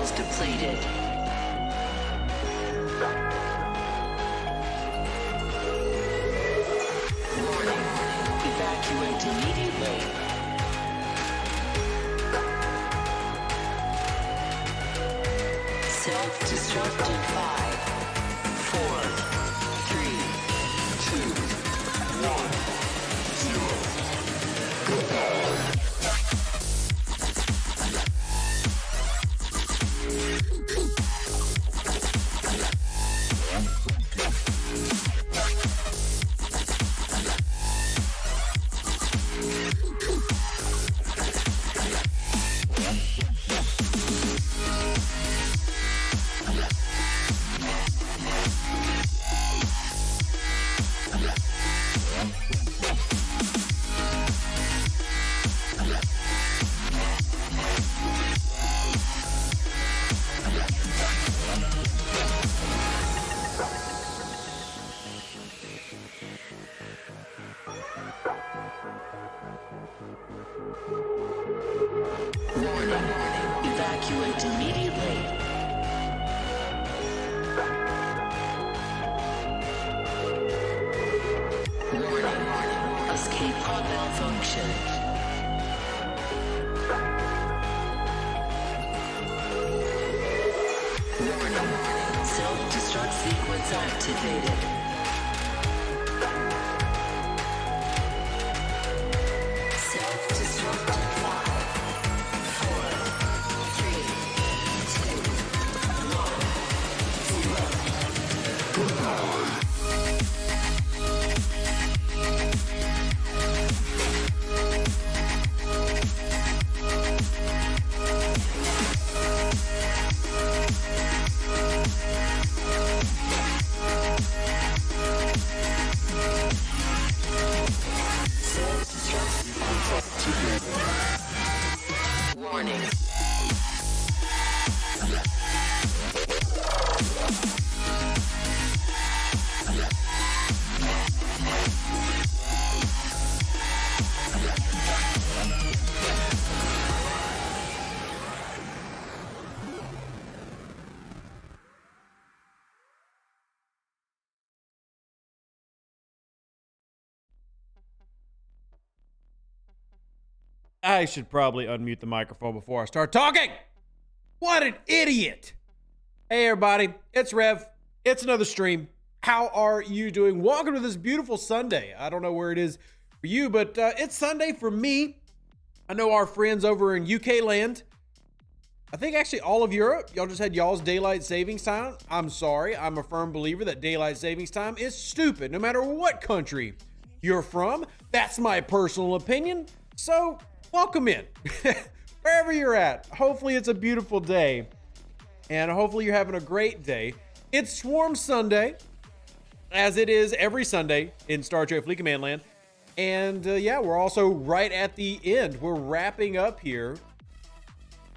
Cells depleted. Warning. Evacuate immediately. Self-destruct in 5, 4, 3, 2, 1, 0. Goodbye. Evacuate immediately. Warning. Escape pod malfunction. Warning. Self-destruct sequence activated. Warning. I should probably unmute the microphone before I start talking. What an idiot. Hey, everybody. It's Rev. It's another stream. How are you doing? Welcome to this beautiful Sunday. I don't know where it is for you, but it's Sunday for me. I know our friends over in UK land. I think actually all of Europe, y'all just had y'all's daylight savings time. I'm sorry. I'm a firm believer that daylight savings time is stupid, no matter what country you're from. That's my personal opinion. So welcome in, wherever you're at. Hopefully it's a beautiful day, and hopefully you're having a great day. It's Swarm Sunday, as it is every Sunday in Star Trek Fleet Command Land. And yeah, we're also right at the end. We're wrapping up here.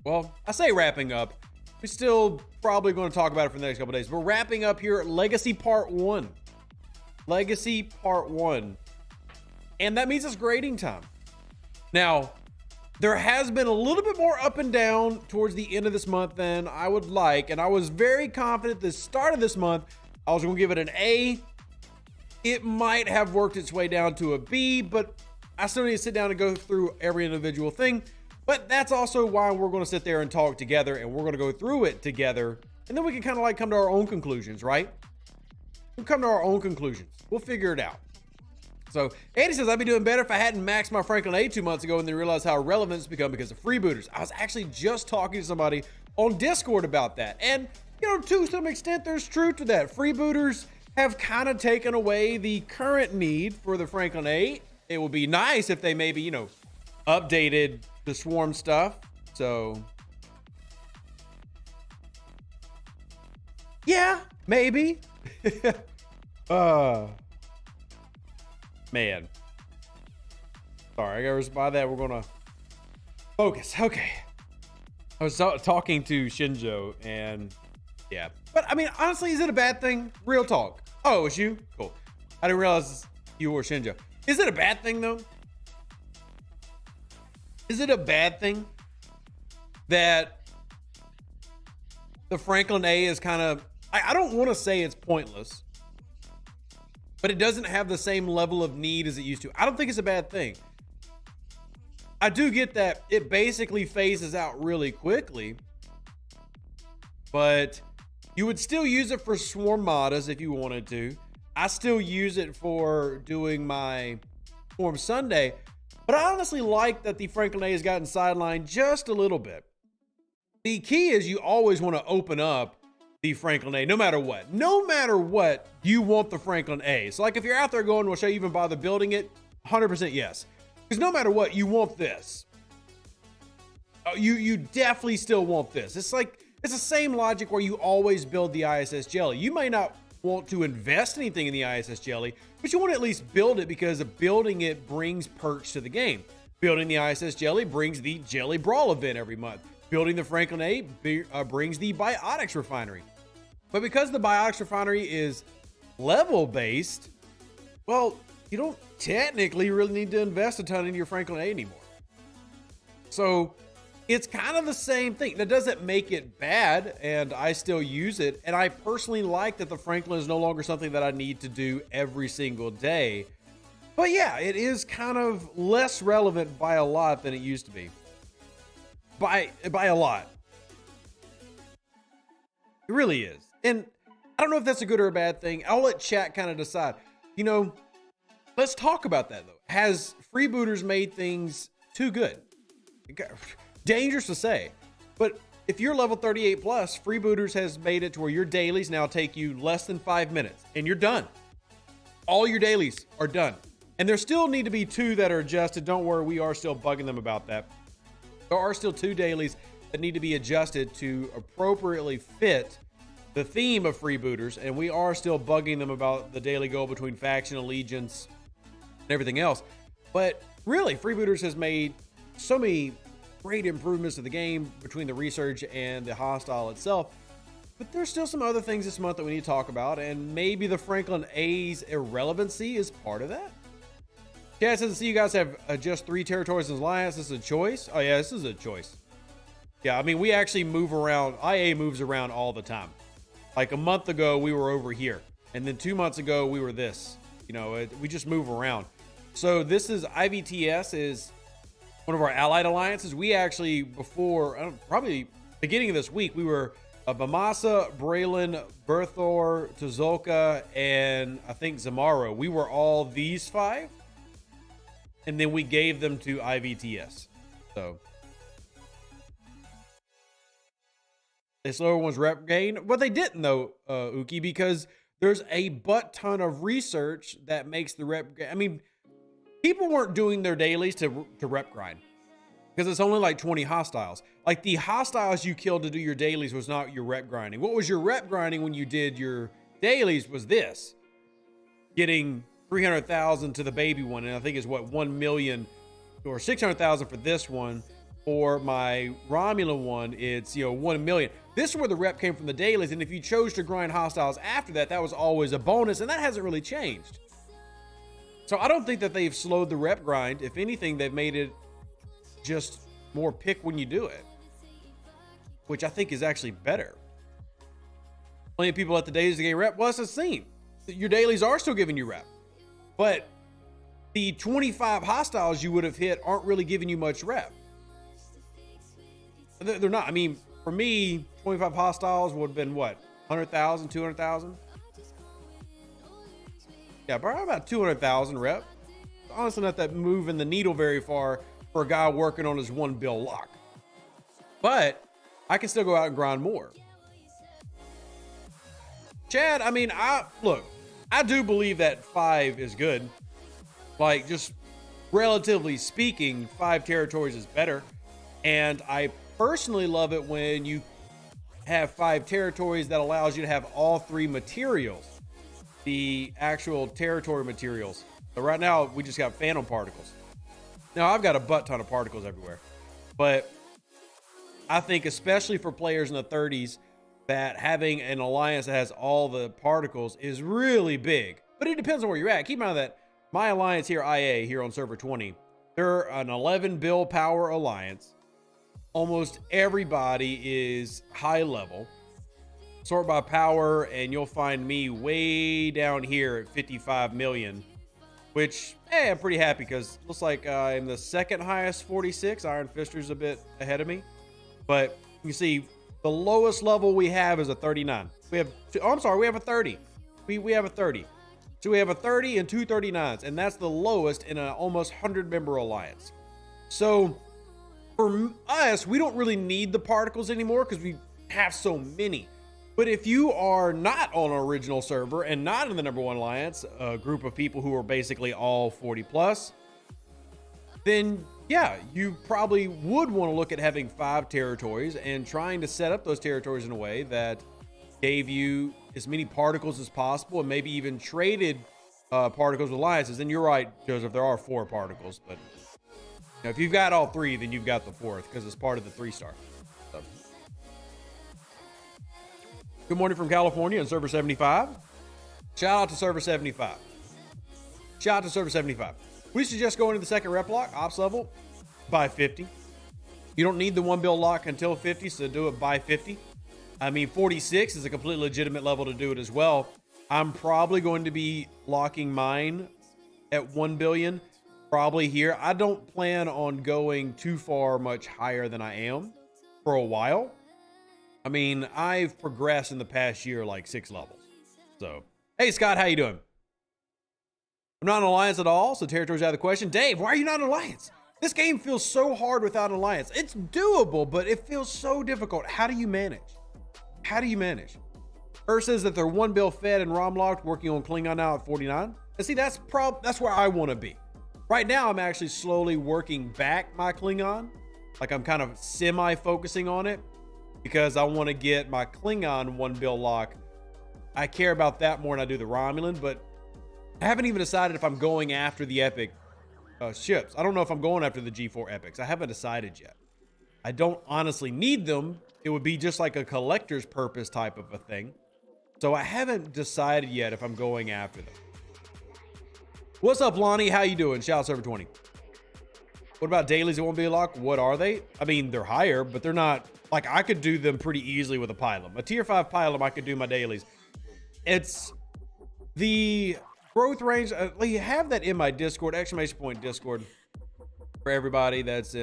Well, I say wrapping up. We're still probably going to talk about it for the next couple of days. We're wrapping up here at Legacy Part 1. Legacy Part 1. And that means it's grading time. Now, there has been a little bit more up and down towards the end of this month than I would like. And I was very confident at the start of this month, I was going to give it an A. It might have worked its way down to a B, but I still need to sit down and go through every individual thing. But that's also why we're going to sit there and talk together, and we're going to go through it together. And then we can kind of like come to our own conclusions, right? We'll come to our own conclusions. We'll figure it out. So Andy says, I'd be doing better if I hadn't maxed my Franklin A 2 months ago and then realized how relevant it's become because of freebooters. I was actually just talking to somebody on Discord about that. And, you know, to some extent, there's truth to that. Freebooters have kind of taken away the current need for the Franklin 8. It would be nice if they maybe, you know, updated the Swarm stuff. So yeah, maybe. Man. Sorry, I gotta respond to that. We're gonna focus. Okay. I was talking to Shinjo, and yeah. But I mean, honestly, is it a bad thing? Real talk. Oh, it's you? Cool. I didn't realize you were Shinjo. Is it a bad thing, though? Is it a bad thing that the Franklin A is kind of, I don't want to say it's pointless, but it doesn't have the same level of need as it used to. I don't think it's a bad thing. I do get that it basically phases out really quickly, but you would still use it for swarm modas if you wanted to. I still use it for doing my Swarm Sunday, but I honestly like that the Franklin A has gotten sidelined just a little bit. The key is you always want to open up the Franklin A, no matter what. No matter what, you want the Franklin A. So like if you're out there going, well, should I even bother building it? 100% yes. Because no matter what, you want this. You definitely still want this. It's the same logic where you always build the ISS Jelly. You may not want to invest anything in the ISS Jelly, but you want to at least build it because building it brings perks to the game. Building the ISS Jelly brings the Jelly Brawl event every month. Building the Franklin A brings the Biotics Refinery. But because the Biotics Refinery is level based, well, you don't technically really need to invest a ton in your Franklin A anymore. So it's kind of the same thing. That doesn't make it bad, and I still use it. And I personally like that the Franklin is no longer something that I need to do every single day. But yeah, it is kind of less relevant by a lot than it used to be. By a lot. It really is. And I don't know if that's a good or a bad thing. I'll let chat kind of decide. You know, let's talk about that though. Has Freebooters made things too good? Dangerous to say, but if you're level 38 plus, Freebooters has made it to where your dailies now take you less than 5 minutes and you're done. All your dailies are done. And there still need to be 2 that are adjusted. Don't worry, we are still bugging them about that. There are still 2 dailies that need to be adjusted to appropriately fit the theme of Freebooters, and we are still bugging them about the daily goal between faction, allegiance, and everything else. But really, Freebooters has made so many great improvements to the game between the research and the hostile itself. But there's still some other things this month that we need to talk about, and maybe the Franklin A's irrelevancy is part of that. Chad says, see, you guys have just 3 territories in Alliance. This is a choice. Oh yeah, this is a choice. Yeah, I mean, we actually move around. IA moves around all the time. Like a month ago, we were over here. And then 2 months ago, we were this. You know, we just move around. So this is IVTS is one of our allied alliances. We actually, before, probably beginning of this week, we were Bamasa, Braylon, Berthor, Tuzolka, and I think Zamaro. We were all these 5. And then we gave them to IVTS. So they slow everyone's rep gain. But they didn't though, Uki, because there's a butt ton of research that makes the rep. I mean, people weren't doing their dailies to rep grind because it's only like 20 hostiles. Like the hostiles you killed to do your dailies was not your rep grinding. What was your rep grinding when you did your dailies was this. Getting 300,000 to the baby one, and I think is what 1 million or 600,000 for this one. For my Romulan one, it's 1 million. This is where the rep came from the dailies, and if you chose to grind hostiles after that, that was always a bonus, and that hasn't really changed. So I don't think that they've slowed the rep grind. If anything, they've made it just more pick when you do it, which I think is actually better. Plenty of people at the dailies to get rep. Well, that's the same. Your dailies are still giving you rep. But the 25 hostiles you would have hit aren't really giving you much rep. They're not. I mean, for me, 25 hostiles would have been what? 100,000, 200,000? Yeah, probably about 200,000 rep. Honestly, not that moving the needle very far for a guy working on his 1 bill lock. But I can still go out and grind more. Chad, I mean, look. I do believe that 5 is good. Like, just relatively speaking, 5 territories is better. And I personally love it when you have 5 territories that allows you to have all 3 materials. The actual territory materials. So right now, we just got phantom particles. Now, I've got a butt ton of particles everywhere. But I think especially for players in the 30s, that having an alliance that has all the particles is really big. But it depends on where you're at. Keep in mind that my alliance here, IA, here on server 20, they're an 11 bill power alliance. Almost everybody is high level. sort by power, and you'll find me way down here at 55 million, which, hey, I'm pretty happy because it looks like I'm the second highest 46. Iron Fister's a bit ahead of me. But you see, the lowest level we have is a 39. We have, we have a 30. We have a 30. So we have a 30 and two 39s, and that's the lowest in an almost 100-member alliance. So for us, we don't really need the particles anymore because we have so many. But if you are not on an original server and not in the #1 alliance, a group of people who are basically all 40 plus, then yeah, you probably would want to look at having 5 territories and trying to set up those territories in a way that gave you as many particles as possible, and maybe even traded particles with alliances. And you're right, Joseph, there are 4 particles, but you know, if you've got all 3, then you've got the 4th because it's part of the 3-star. So. Good morning from California and server 75. Shout out to server 75. Shout out to server 75. We suggest going to the second rep lock, ops level, by 50. You don't need the 1 bill lock until 50, so do it by 50. I mean, 46 is a completely legitimate level to do it as well. I'm probably going to be locking mine at 1 billion, probably here. I don't plan on going too far much higher than I am for a while. I mean, I've progressed in the past year like 6 levels. So, hey, Scott, how you doing? I'm not in Alliance at all, so territory's out of the question. Dave, why are you not in Alliance? This game feels so hard without an Alliance. It's doable, but it feels so difficult. How do you manage? How do you manage? Earth says that they're 1 bill fed and ROM locked, working on Klingon now at 49. And see, that's where I want to be. Right now, I'm actually slowly working back my Klingon. Like I'm kind of semi-focusing on it because I want to get my Klingon 1 bill lock. I care about that more than I do the Romulan, but I haven't even decided if I'm going after the epic ships. I don't know if I'm going after the G4 epics. I haven't decided yet. I don't honestly need them. It would be just like a collector's purpose type of a thing. So I haven't decided yet if I'm going after them. What's up, Lonnie? How you doing? Shout out server 20. What about dailies that won't be locked? What are they? I mean, they're higher, but they're not, like I could do them pretty easily with a Pilum. A tier 5 Pilum, I could do my dailies. It's the growth range. You have that in my Discord, !point Discord, for everybody that's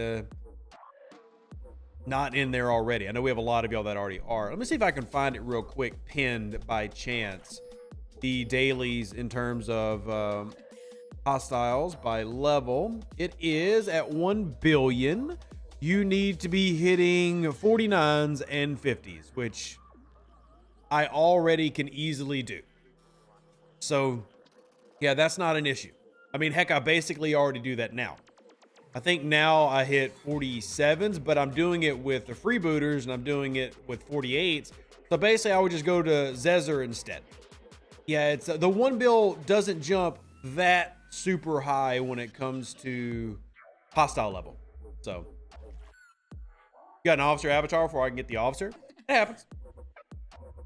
not in there already. I know we have a lot of y'all that already are. Let me see if I can find it real quick, pinned by chance. The dailies in terms of hostiles by level. It is at 1 billion. You need to be hitting 49s and 50s, which I already can easily do. So yeah, that's not an issue. I mean, heck, I basically already do that now. I think now I hit 47s, but I'm doing it with the Freebooters and I'm doing it with 48s. So basically I would just go to Zezer instead. Yeah, it's the 1 bill doesn't jump that super high when it comes to hostile level. So you got an officer avatar before I can get the officer. It happens.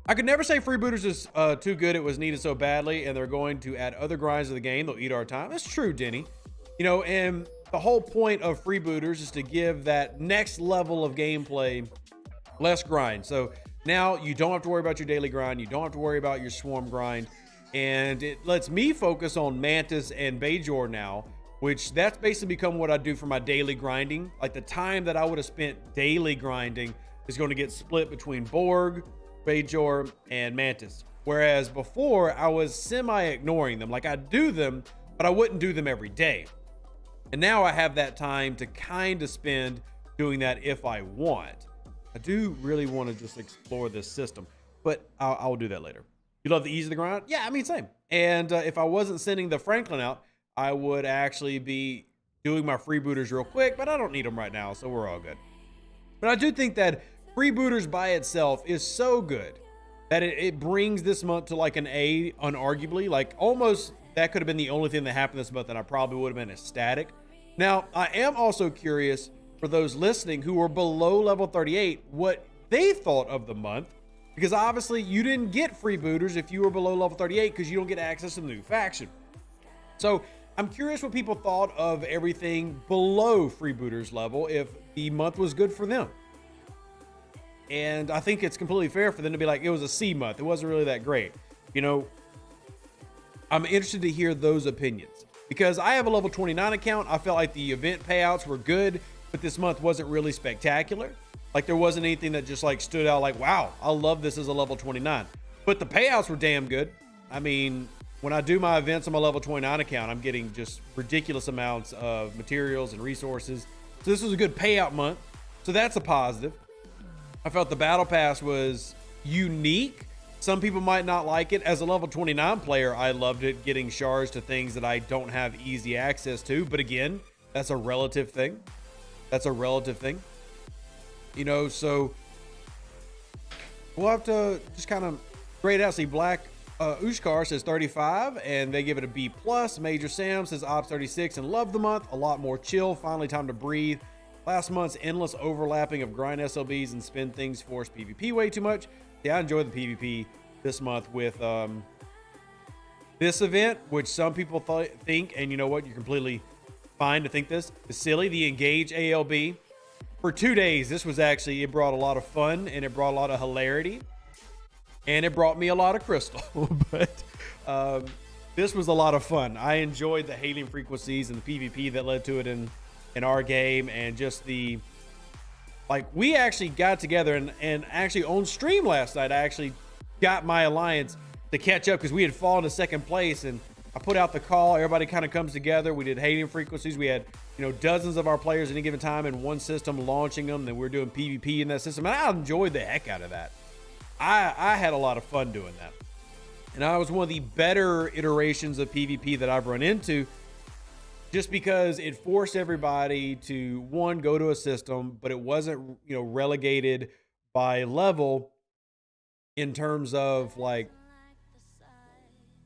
I could never say Freebooters is too good. It was needed so badly, and they're going to add other grinds to the game. They'll eat our time. That's true, Denny. You know, and the whole point of Freebooters is to give that next level of gameplay less grind. So now you don't have to worry about your daily grind. You don't have to worry about your swarm grind. And it lets me focus on Mantis and Bajor now, which that's basically become what I do for my daily grinding. Like the time that I would have spent daily grinding is going to get split between Borg, Bajor, and Mantis. Whereas before I was semi-ignoring them. Like I'd do them, but I wouldn't do them every day. And now I have that time to kind of spend doing that if I want. I do really want to just explore this system, but I'll do that later. You love the ease of the grind? Yeah, I mean, same. And if I wasn't sending the Franklin out, I would actually be doing my Freebooters real quick, but I don't need them right now, so we're all good. But I do think that Freebooters by itself is so good that it brings this month to like an A, unarguably. Like almost that could have been the only thing that happened this month and I probably would have been ecstatic. Now, I am also curious for those listening who were below level 38, what they thought of the month. Because obviously you didn't get Freebooters if you were below level 38 because you don't get access to the new faction. So I'm curious what people thought of everything below Freebooters level if the month was good for them. And I think it's completely fair for them to be like, it was a C month. It wasn't really that great. You know, I'm interested to hear those opinions because I have a level 29 account. I felt like the event payouts were good, but this month wasn't really spectacular. Like there wasn't anything that just like stood out like, wow, I love this as a level 29. But the payouts were damn good. I mean, when I do my events on my level 29 account, I'm getting just ridiculous amounts of materials and resources. So this was a good payout month. So that's a positive. I felt the battle pass was unique. Some people might not like it. As a level 29 player, I loved it, getting shards to things that I don't have easy access to. But again, that's a relative thing. That's a relative thing. You know, so we'll have to just kind of grade out. See, Black Ushkar says 35, and they give it a B+. Major Sam says Ops 36 and love the month. A lot more chill. Finally time to breathe. Last month's endless overlapping of grind SLBs and spin things forced PvP way too much. Yeah, I enjoyed the PvP this month with this event, which some people think, and you know what, you're completely fine to think this is silly. The Engage ALB for 2 days. This was actually, it brought a lot of fun and it brought a lot of hilarity and it brought me a lot of crystal. But this was a lot of fun. I enjoyed the hailing frequencies and the PvP that led to it in our game, and just the, like, we actually got together and actually on stream last night, I actually got my alliance to catch up because we had fallen to second place, and I put out the call. Everybody kind of comes together. We did hailing frequencies. We had, you know, dozens of our players at any given time in one system launching them. Then we're doing PvP in that system. And I enjoyed the heck out of that. I had a lot of fun doing that. And I was one of the better iterations of PvP that I've run into, just because it forced everybody to, one, go to a system, but it wasn't, you know, relegated by level in terms of like,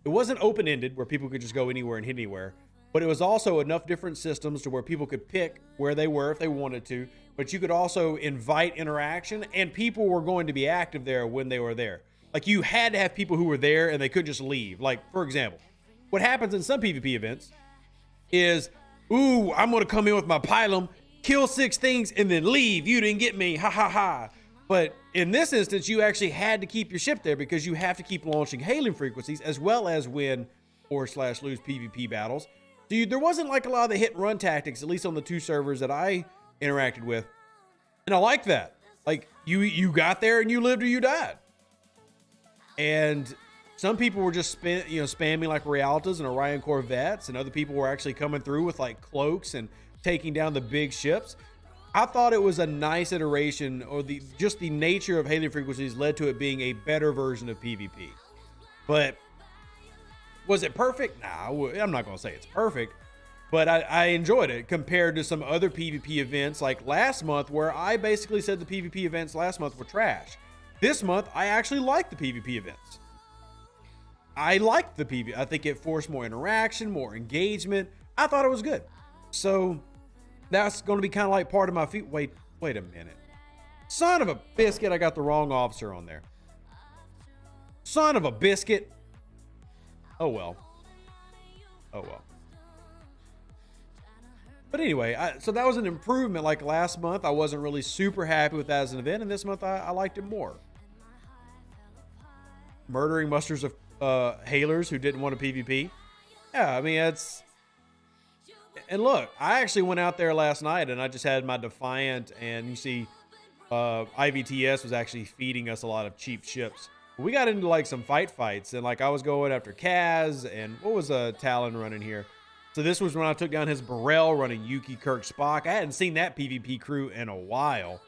it wasn't open-ended where people could just go anywhere and hit anywhere, but it was also enough different systems to where people could pick where they were if they wanted to, but you could also invite interaction and people were going to be active there when they were there. Like you had to have people who were there and they couldn't just leave. Like, for example, what happens in some PvP events is, ooh, I'm going to come in with my pylum, kill 6 things, and then leave. You didn't get me. Ha, ha, ha. But in this instance, you actually had to keep your ship there because you have to keep launching hailing frequencies as well as win or/lose PvP battles. So there wasn't like a lot of the hit and run tactics, at least on the 2 servers that I interacted with. And I like that. Like you got there and you lived or you died. And some people were just spamming like Realtas and Orion Corvettes, and other people were actually coming through with like cloaks and taking down the big ships. I thought it was a nice iteration, or just the nature of hailing frequencies led to it being a better version of PvP. But was it perfect? Nah, I'm not going to say it's perfect, but I enjoyed it compared to some other PvP events like last month, where I basically said the PvP events last month were trash. This month, I actually liked the PvP events. I liked the PvP. I think it forced more interaction, more engagement. I thought it was good. So that's going to be kind of like part of my feet. Wait a minute. Son of a biscuit, I got the wrong officer on there. Son of a biscuit. Oh well. Oh well. But anyway, so that was an improvement. Like last month, I wasn't really super happy with that as an event, and this month I liked it more. Murdering musters of hailers who didn't want a PvP. Yeah, I mean, it's... And look, I actually went out there last night and I just had my Defiant, and you see IVTS was actually feeding us a lot of cheap ships. We got into like some fights, and like I was going after Kaz, and what was Talon running here? So this was when I took down his Burrell running Yuki, Kirk, Spock. I hadn't seen that PvP crew in a while.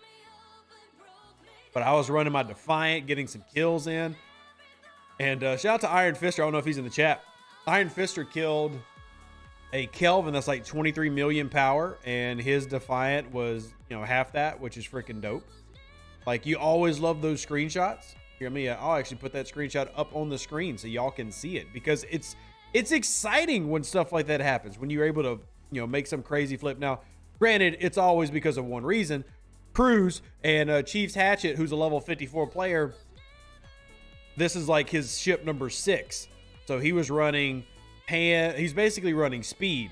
But I was running my Defiant, getting some kills in. And shout out to Iron Fister. I don't know if he's in the chat. Iron Fister killed a Kelvin that's like 23 million power, and his Defiant was, you know, half that, which is freaking dope. Like, you always love those screenshots. Hear me? I'll actually put that screenshot up on the screen so y'all can see it, because it's exciting when stuff like that happens, when you're able to, you know, make some crazy flip. Now, granted, it's always because of one reason. Cruz and Chief's Hatchet, who's a level 54 player, this is like his ship number 6. So he was running he's basically running speed.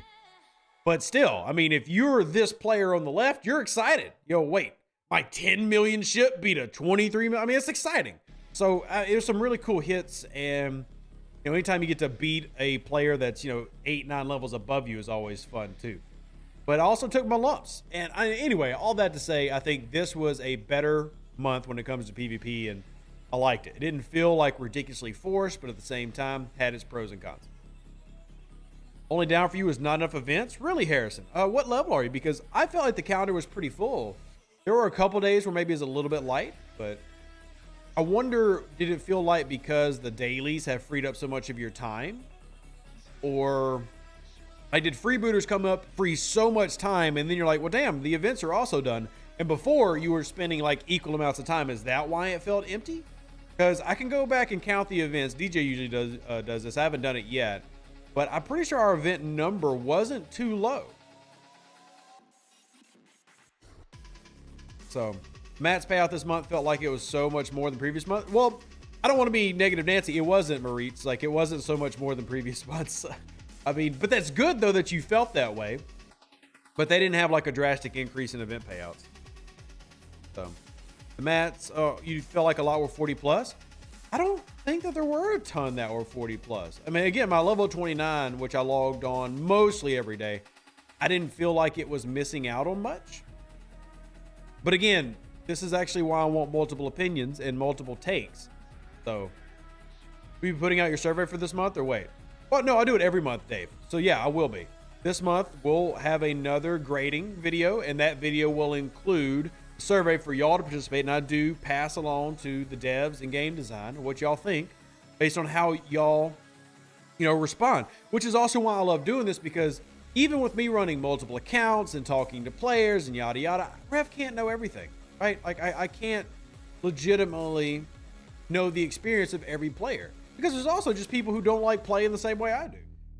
But still, I mean, if you're this player on the left, you're excited. Yo, wait, my 10 million ship beat a 23 million. I mean, it's exciting. So it was some really cool hits. And, you know, anytime you get to beat a player that's, you know, 8, 9 levels above you is always fun too. But I also took my lumps. And anyway, all that to say, I think this was a better month when it comes to PvP, and I liked it. It didn't feel like ridiculously forced, but at the same time, had its pros and cons. Only down for you is not enough events. Really, Harrison? What level are you? Because I felt like the calendar was pretty full. There were a couple days where maybe it's a little bit light, but I wonder, did it feel light because the dailies have freed up so much of your time? Or like, did Freebooters come up, free so much time, and then you're like, well, damn, the events are also done. And before, you were spending like equal amounts of time. Is that why it felt empty? Because I can go back and count the events. DJ usually does this. I haven't done it yet. But I'm pretty sure our event number wasn't too low. So Matt's payout this month felt like it was so much more than previous month. Well, I don't want to be negative Nancy. It wasn't, Maritz. Like, it wasn't so much more than previous months. I mean, but that's good though that you felt that way. But they didn't have like a drastic increase in event payouts. So the Matts, you felt like a lot were 40 plus. I don't think that there were a ton that were 40 plus. I mean, again, my level 29, which I logged on mostly every day, I didn't feel like it was missing out on much. But again, this is actually why I want multiple opinions and multiple takes. So, will you be putting out your survey for this month or wait? Well, no, I do it every month, Dave. So yeah, I will be. This month, we'll have another grading video, and that video will include survey for y'all to participate, and I do pass along to the devs and game design what y'all think based on how y'all, you know, respond, which is also why I love doing this, because even with me running multiple accounts and talking to players and yada yada, Rev can't know everything, right? Like I can't legitimately know the experience of every player, because there's also just people who don't like playing the same way I do.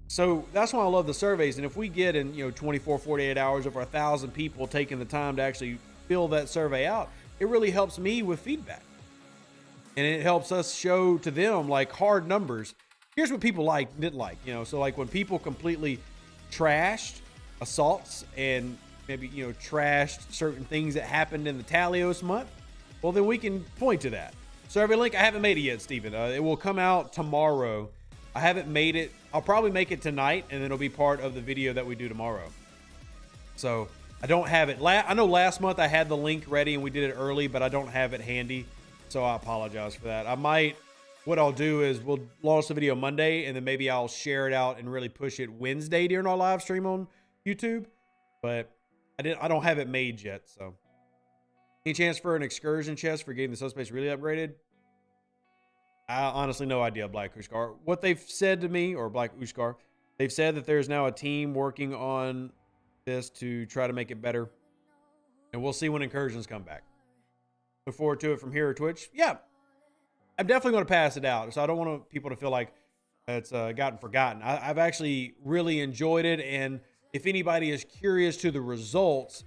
So that's why I love the surveys. And if we get in, you know, 24, 48 hours over 1,000 people taking the time to actually fill that survey out, it really helps me with feedback, and it helps us show to them like hard numbers. Here's what people like, didn't like, you know. So like when people completely trashed assaults and maybe, you know, trashed certain things that happened in the Talios month, well, then we can point to that. Survey link, I haven't made it yet, Steven. It will come out tomorrow. I haven't made it. I'll probably make it tonight, and then it'll be part of the video that we do tomorrow. So I don't have it. I know last month I had the link ready and we did it early, but I don't have it handy. So I apologize for that. What I'll do is we'll launch the video Monday, and then maybe I'll share it out and really push it Wednesday during our live stream on YouTube. But I don't have it made yet. So any chance for an excursion chest for getting the subspace really upgraded? I honestly no idea, Black Ushkar. What they've said to me, or Black Ushkar, they've said that there's now a team working on this to try to make it better, and we'll see when incursions come back. Look forward to it from here or Twitch. Yeah, I'm definitely going to pass it out, so I don't want people to feel like it's gotten forgotten. I've actually really enjoyed it, and if anybody is curious to the results,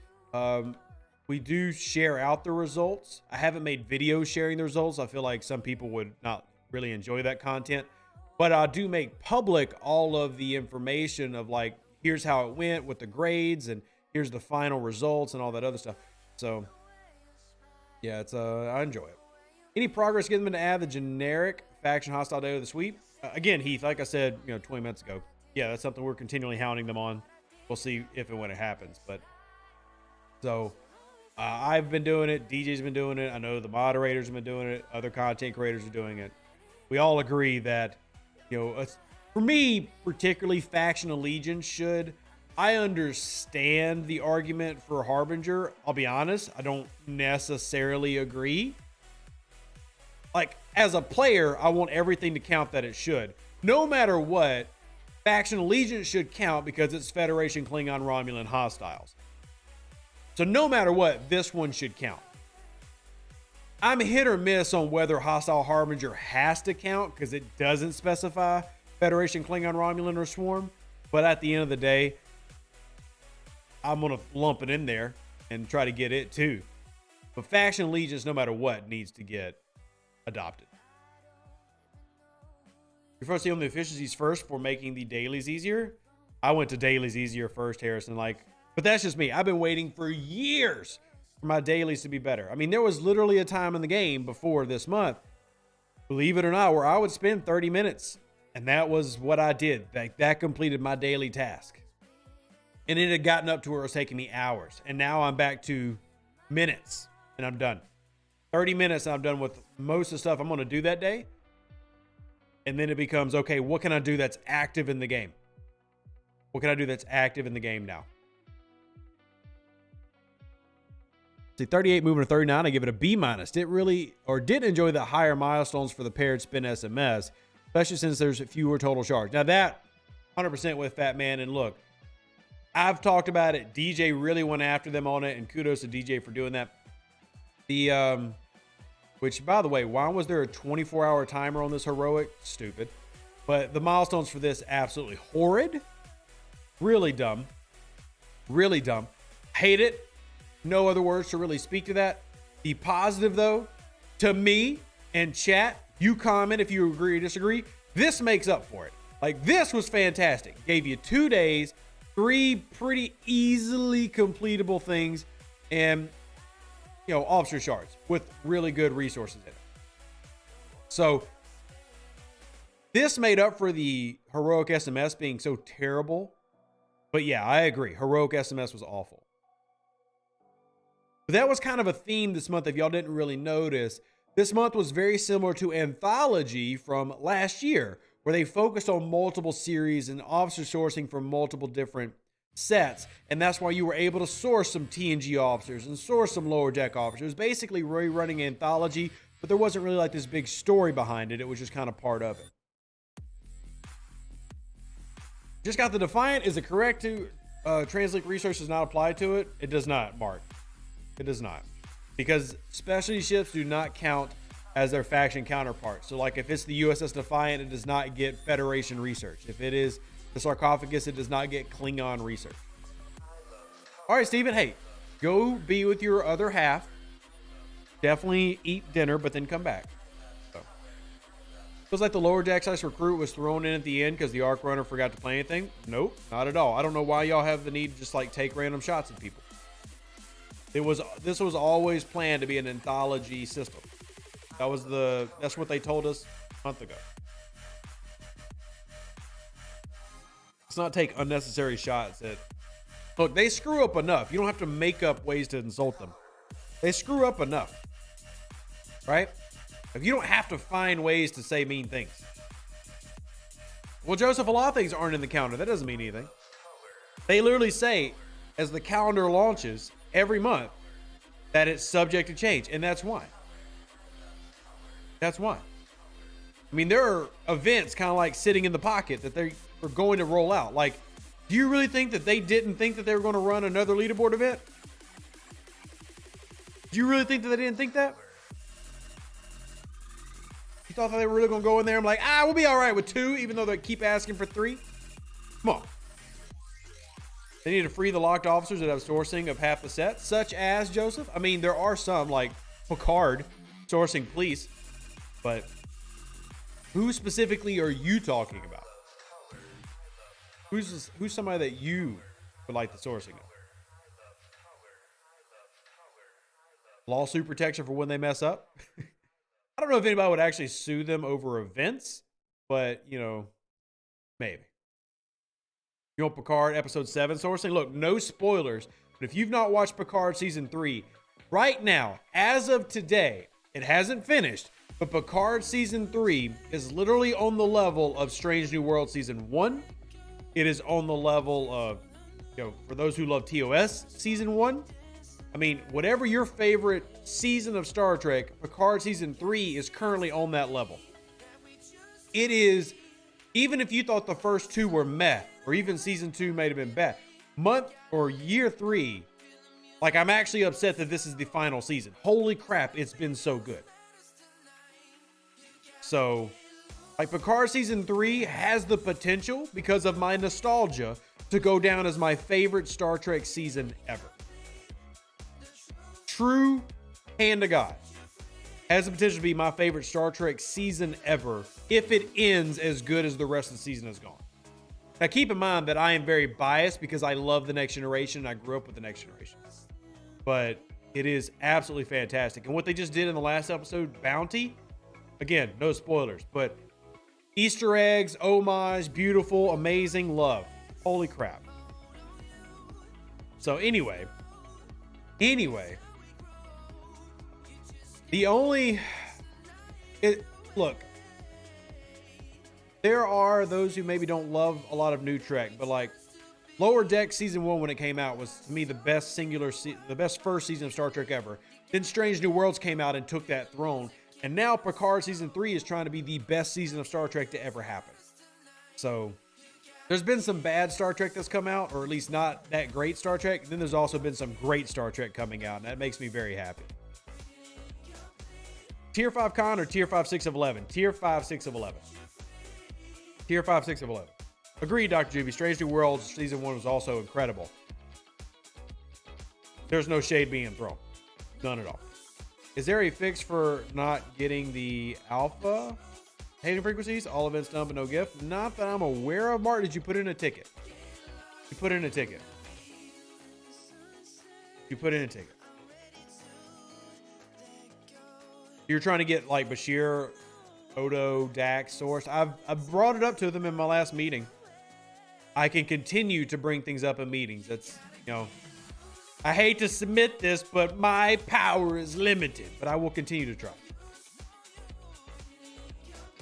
we do share out the results. I haven't made videos sharing the results. I feel like some people would not really enjoy that content, but I do make public all of the information of like, here's how it went with the grades, and here's the final results and all that other stuff. So yeah, it's I enjoy it. Any progress getting them to add the generic faction hostile day of the sweep? Again, Heath, like I said, 20 minutes ago, yeah, that's something we're continually hounding them on. We'll see if and when it happens. But so I've been doing it. DJ's been doing it. I know the moderators have been doing it. Other content creators are doing it. We all agree that, for me, particularly faction allegiance should. I understand the argument for Harbinger. I'll be honest, I don't necessarily agree. Like, as a player, I want everything to count that it should. No matter what, faction allegiance should count because it's Federation, Klingon, Romulan hostiles. So no matter what, this one should count. I'm hit or miss on whether Hostile Harbinger has to count because it doesn't specify Federation, Klingon, Romulan, or Swarm. But at the end of the day, I'm going to lump it in there and try to get it too. But faction allegiance, no matter what, needs to get adopted. You're focusing on the efficiencies first for making the dailies easier. I went to dailies easier first, Harrison. But that's just me. I've been waiting for years for my dailies to be better. I mean, there was literally a time in the game before this month, believe it or not, where I would spend 30 minutes. And that was what I did. That completed my daily task. And it had gotten up to where it was taking me hours. And now I'm back to minutes and I'm done. 30 minutes and I'm done with most of the stuff I'm going to do that day. And then it becomes, okay, what can I do that's active in the game? What can I do that's active in the game now? See, 38 moving to 39, I give it a B-. Did enjoy the higher milestones for the paired spin SMS, especially since there's fewer total shards. Now that 100% with Fat Man. And look, I've talked about it. DJ really went after them on it, and kudos to DJ for doing that. Which, by the way, why was there a 24-hour timer on this heroic? Stupid. But the milestones for this, absolutely horrid. Really dumb. Really dumb. Hate it. No other words to really speak to that. The positive, though, to me and chat, you comment if you agree or disagree. This makes up for it. Like, this was fantastic. Gave you 2 days, 3 pretty easily completable things, and, you know, officer shards with really good resources in it. So, this made up for the heroic SMS being so terrible. But yeah, I agree. Heroic SMS was awful. But that was kind of a theme this month, if y'all didn't really notice. This month was very similar to Anthology from last year, where they focused on multiple series and officer sourcing from multiple different sets. And that's why you were able to source some TNG officers and source some lower deck officers. Basically rerunning Anthology, but there wasn't really like this big story behind it. It was just kind of part of it. Just got the Defiant. Is it correct to translate resources not apply to it? It does not, Mark. It does not. Because specialty ships do not count as their faction counterparts. So like if it's the USS Defiant, it does not get Federation research. If it is the Sarcophagus, it does not get Klingon research. All right, Steven. Hey, go be with your other half. Definitely eat dinner, but then come back. Feels like the lower deck size recruit was thrown in at the end because the Arc Runner forgot to play anything. Nope, not at all. I don't know why y'all have the need to just like take random shots at people. This was always planned to be an anthology system. That's what they told us a month ago. Let's not take unnecessary shots at. Look, they screw up enough. You don't have to make up ways to insult them. They screw up enough, right? If you don't have to find ways to say mean things. Well, Joseph, a lot of things aren't in the calendar. That doesn't mean anything. They literally say, as the calendar launches every month, that it's subject to change. And that's why. That's why. I mean, there are events kind of like sitting in the pocket that they are going to roll out. Like, do you really think that they didn't think that they were going to run another leaderboard event? Do you really think that they didn't think that? You thought that they were really going to go in there and be like, we'll be all right with 2, even though they keep asking for 3? Come on. They need to free the locked officers that have sourcing of half the set, such as Joseph. I mean, there are some like Picard sourcing police, but who specifically are you talking about? Who's somebody that you would like the sourcing of? Lawsuit protection for when they mess up? I don't know if anybody would actually sue them over events, but, you know, maybe. You want Picard episode 7 sourcing? Look, no spoilers, but if you've not watched Picard season 3, right now, as of today, it hasn't finished, but Picard season 3 is literally on the level of Strange New World season 1. It is on the level of, you know, for those who love TOS season 1. I mean, whatever your favorite season of Star Trek, Picard season 3 is currently on that level. It is, even if you thought the first 2 were meh, or even season 2 might have been bad, month or year 3, like I'm actually upset that this is the final season. Holy crap, it's been so good. So, like Picard season 3 has the potential, because of my nostalgia, to go down as my favorite Star Trek season ever. True hand to God. Has the potential to be my favorite Star Trek season ever if it ends as good as the rest of the season has gone. Now keep in mind that I am very biased because I love The Next Generation and I grew up with The Next Generation. But It is absolutely fantastic. And what they just did in the last episode, Bounty, again, no spoilers, but Easter eggs, homage, beautiful, amazing, love. Holy crap. So anyway, look, there are those who maybe don't love a lot of new Trek, but like Lower Deck season 1 when it came out was to me the best the best first season of Star Trek ever. Then Strange New Worlds came out and took that throne. And now Picard season 3 is trying to be the best season of Star Trek to ever happen. So there's been some bad Star Trek that's come out, or at least not that great Star Trek. Then there's also been some great Star Trek coming out, and that makes me very happy. Tier 5 con or tier 5, 6 of 11? Tier 5, 6 of 11. Tier 5, 6 of 11. Agreed, Dr. Juby. Strange New Worlds season 1 was also incredible. There's no shade being thrown. None at all. Is there a fix for not getting the alpha hating frequencies? All events done, but no gift? Not that I'm aware of. Mark, did you put in a ticket? You put in a ticket. You put in a ticket. You're trying to get like Bashir, Odo, Dax, Source. I've brought it up to them in my last meeting. I can continue to bring things up in meetings. That's, you know, I hate to submit this, but my power is limited. But I will continue to try.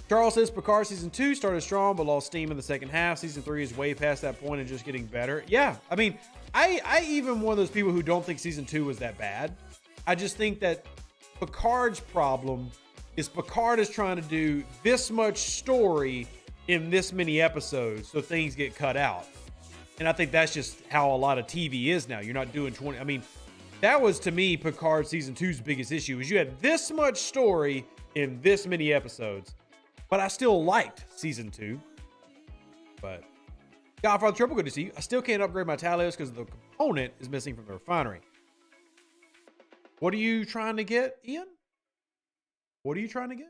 Charles says Picard season 2 started strong, but lost steam in the second half. Season 3 is way past that point and just getting better. Yeah, I mean, I even one of those people who don't think season 2 was that bad. I just think that Picard's problem is Picard is trying to do this much story in this many episodes, so things get cut out. And I think that's just how a lot of TV is now. You're not doing 20. I mean, that was to me Picard season 2's biggest issue is you had this much story in this many episodes. But I still liked season 2. But Godfather Triple, good to see you. I still can't upgrade my Talios because the component is missing from the refinery. What are you trying to get, Ian? What are you trying to get?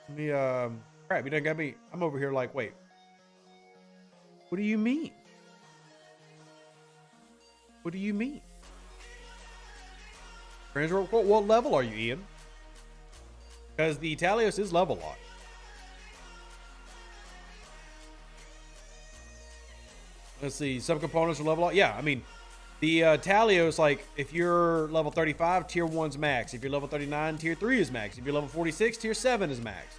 Let me, crap, you done got me. I'm over here like, wait. What do you mean? What do you mean? What level are you, Ian? Because the Talios is level locked. Let's see. Some components are level locked. Yeah, I mean, the Talios, like, if you're level 35, tier 1's max. If you're level 39, tier 3 is max. If you're level 46, tier 7 is max.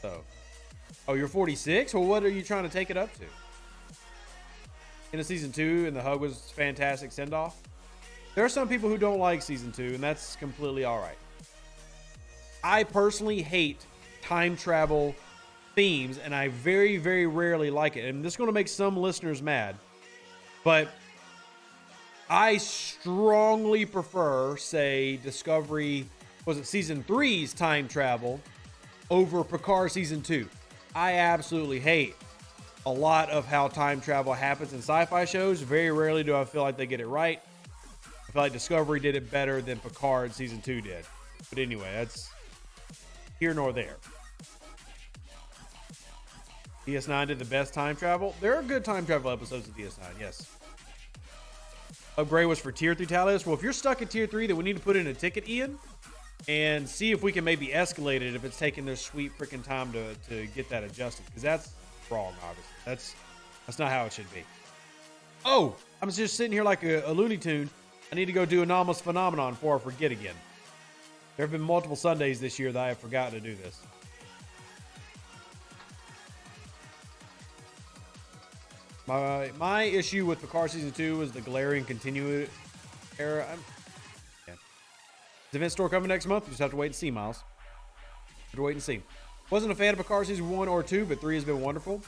So, oh, you're 46? Well, what are you trying to take it up to? In season 2, and the hug was fantastic send-off. There are some people who don't like season 2, and that's completely all right. I personally hate time travel themes, and I very, very rarely like it. And this is going to make some listeners mad, but I strongly prefer, say, Discovery, was it season 3's time travel over Picard season 2. I absolutely hate a lot of how time travel happens in sci-fi shows. Very rarely do I feel like they get it right. I feel like Discovery did it better than Picard season 2 did. But anyway, that's here nor there. DS9 did the best time travel. There are good time travel episodes of DS9, yes. Upgrade was for tier 3 Talos. Well, if you're stuck at tier 3, then we need to put in a ticket, Ian, and see if we can maybe escalate it if it's taking their sweet freaking time to get that adjusted. Because that's wrong, obviously. That's not how it should be. Oh, I'm just sitting here like a Looney Tune. I need to go do Anomalous Phenomenon before I forget again. There have been multiple Sundays this year that I have forgotten to do this. My issue with Picard season 2 is the glaring continuity error. Yeah. Is the event store coming next month? You just have to wait and see, Miles. Have to wait and see. Wasn't a fan of Picard season 1 or 2, but 3 has been wonderful.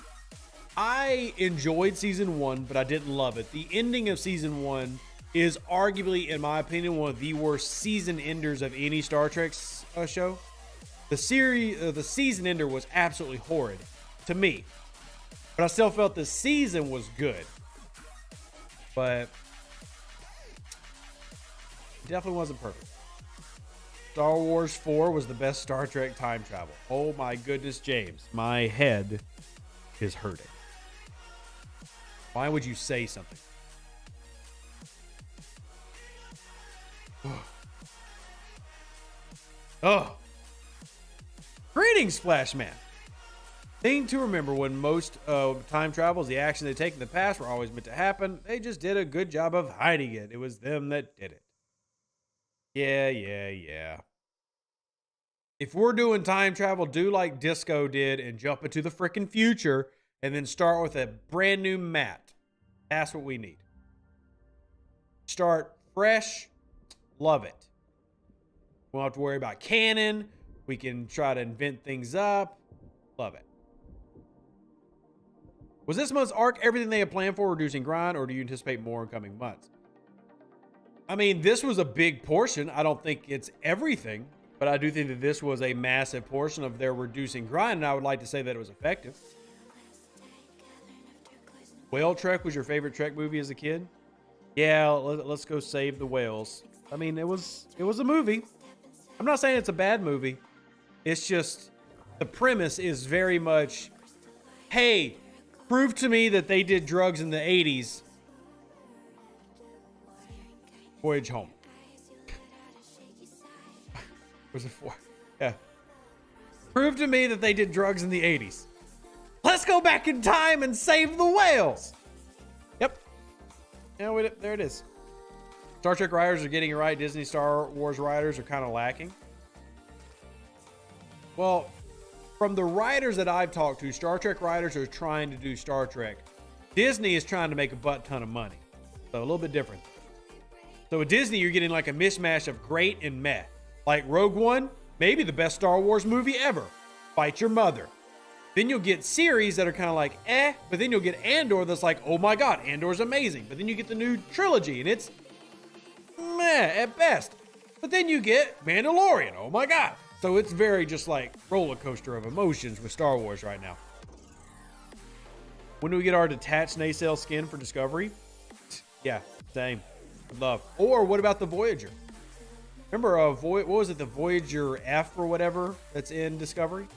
I enjoyed season 1, but I didn't love it. The ending of season 1 is arguably, in my opinion, one of the worst season enders of any Star Trek show. The season ender was absolutely horrid to me, but I still felt the season was good. But it definitely wasn't perfect. Star Wars 4 was the best Star Trek time travel. Oh my goodness, James. My head is hurting. Why would you say something? Oh. Greetings, Flashman. Thing to remember when most time travels, the action they take in the past were always meant to happen. They just did a good job of hiding it. It was them that did it. Yeah. If we're doing time travel, do like Disco did and jump into the freaking future and then start with a brand new map. That's what we need. Start fresh. Love it. We don't have to worry about canon. We can try to invent things up. Love it. Was this month's arc everything they had planned for, reducing grind, or do you anticipate more in coming months? I mean, this was a big portion. I don't think it's everything, but I do think that this was a massive portion of their reducing grind, and I would like to say that it was effective. Whale Trek was your favorite Trek movie as a kid? Yeah, let's go save the whales. I mean, it was a movie. I'm not saying it's a bad movie. It's just the premise is very much, hey, prove to me that they did drugs in the 80s. Voyage home. Was it 4? Yeah. Prove to me that they did drugs in the 80s. Let's go back in time and save the whales. Yep. Yeah, there it is. Star Trek writers are getting it right. Disney Star Wars writers are kind of lacking. Well, from the writers that I've talked to, Star Trek writers are trying to do Star Trek. Disney is trying to make a butt ton of money. So a little bit different. So with Disney, you're getting like a mishmash of great and meh. Like Rogue One, maybe the best Star Wars movie ever. Fight your mother. Then you'll get series that are kind of like, but then you'll get Andor that's like, oh my God, Andor's amazing. But then you get the new trilogy and it's meh at best. But then you get Mandalorian, oh my God. So it's very just like roller coaster of emotions with Star Wars right now. When do we get our detached nacelle skin for Discovery? Yeah, same. Love. Or what about the Voyager? Remember, what was it? The Voyager F or whatever that's in Discovery?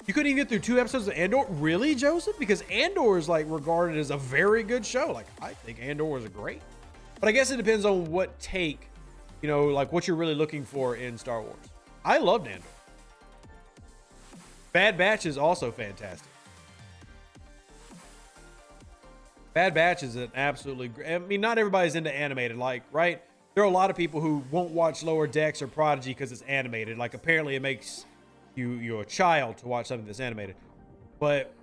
You couldn't even get through 2 episodes of Andor? Really, Joseph? Because Andor is like regarded as a very good show. Like, I think Andor is great. But I guess it depends on what take, you know, like what you're really looking for in Star Wars. I loved Andor. Bad Batch is also fantastic. Bad Batch is an absolutely great. I mean, not everybody's into animated, like, right? There are a lot of people who won't watch Lower Decks or Prodigy because it's animated. Like, apparently it makes you're a child to watch something that's animated. But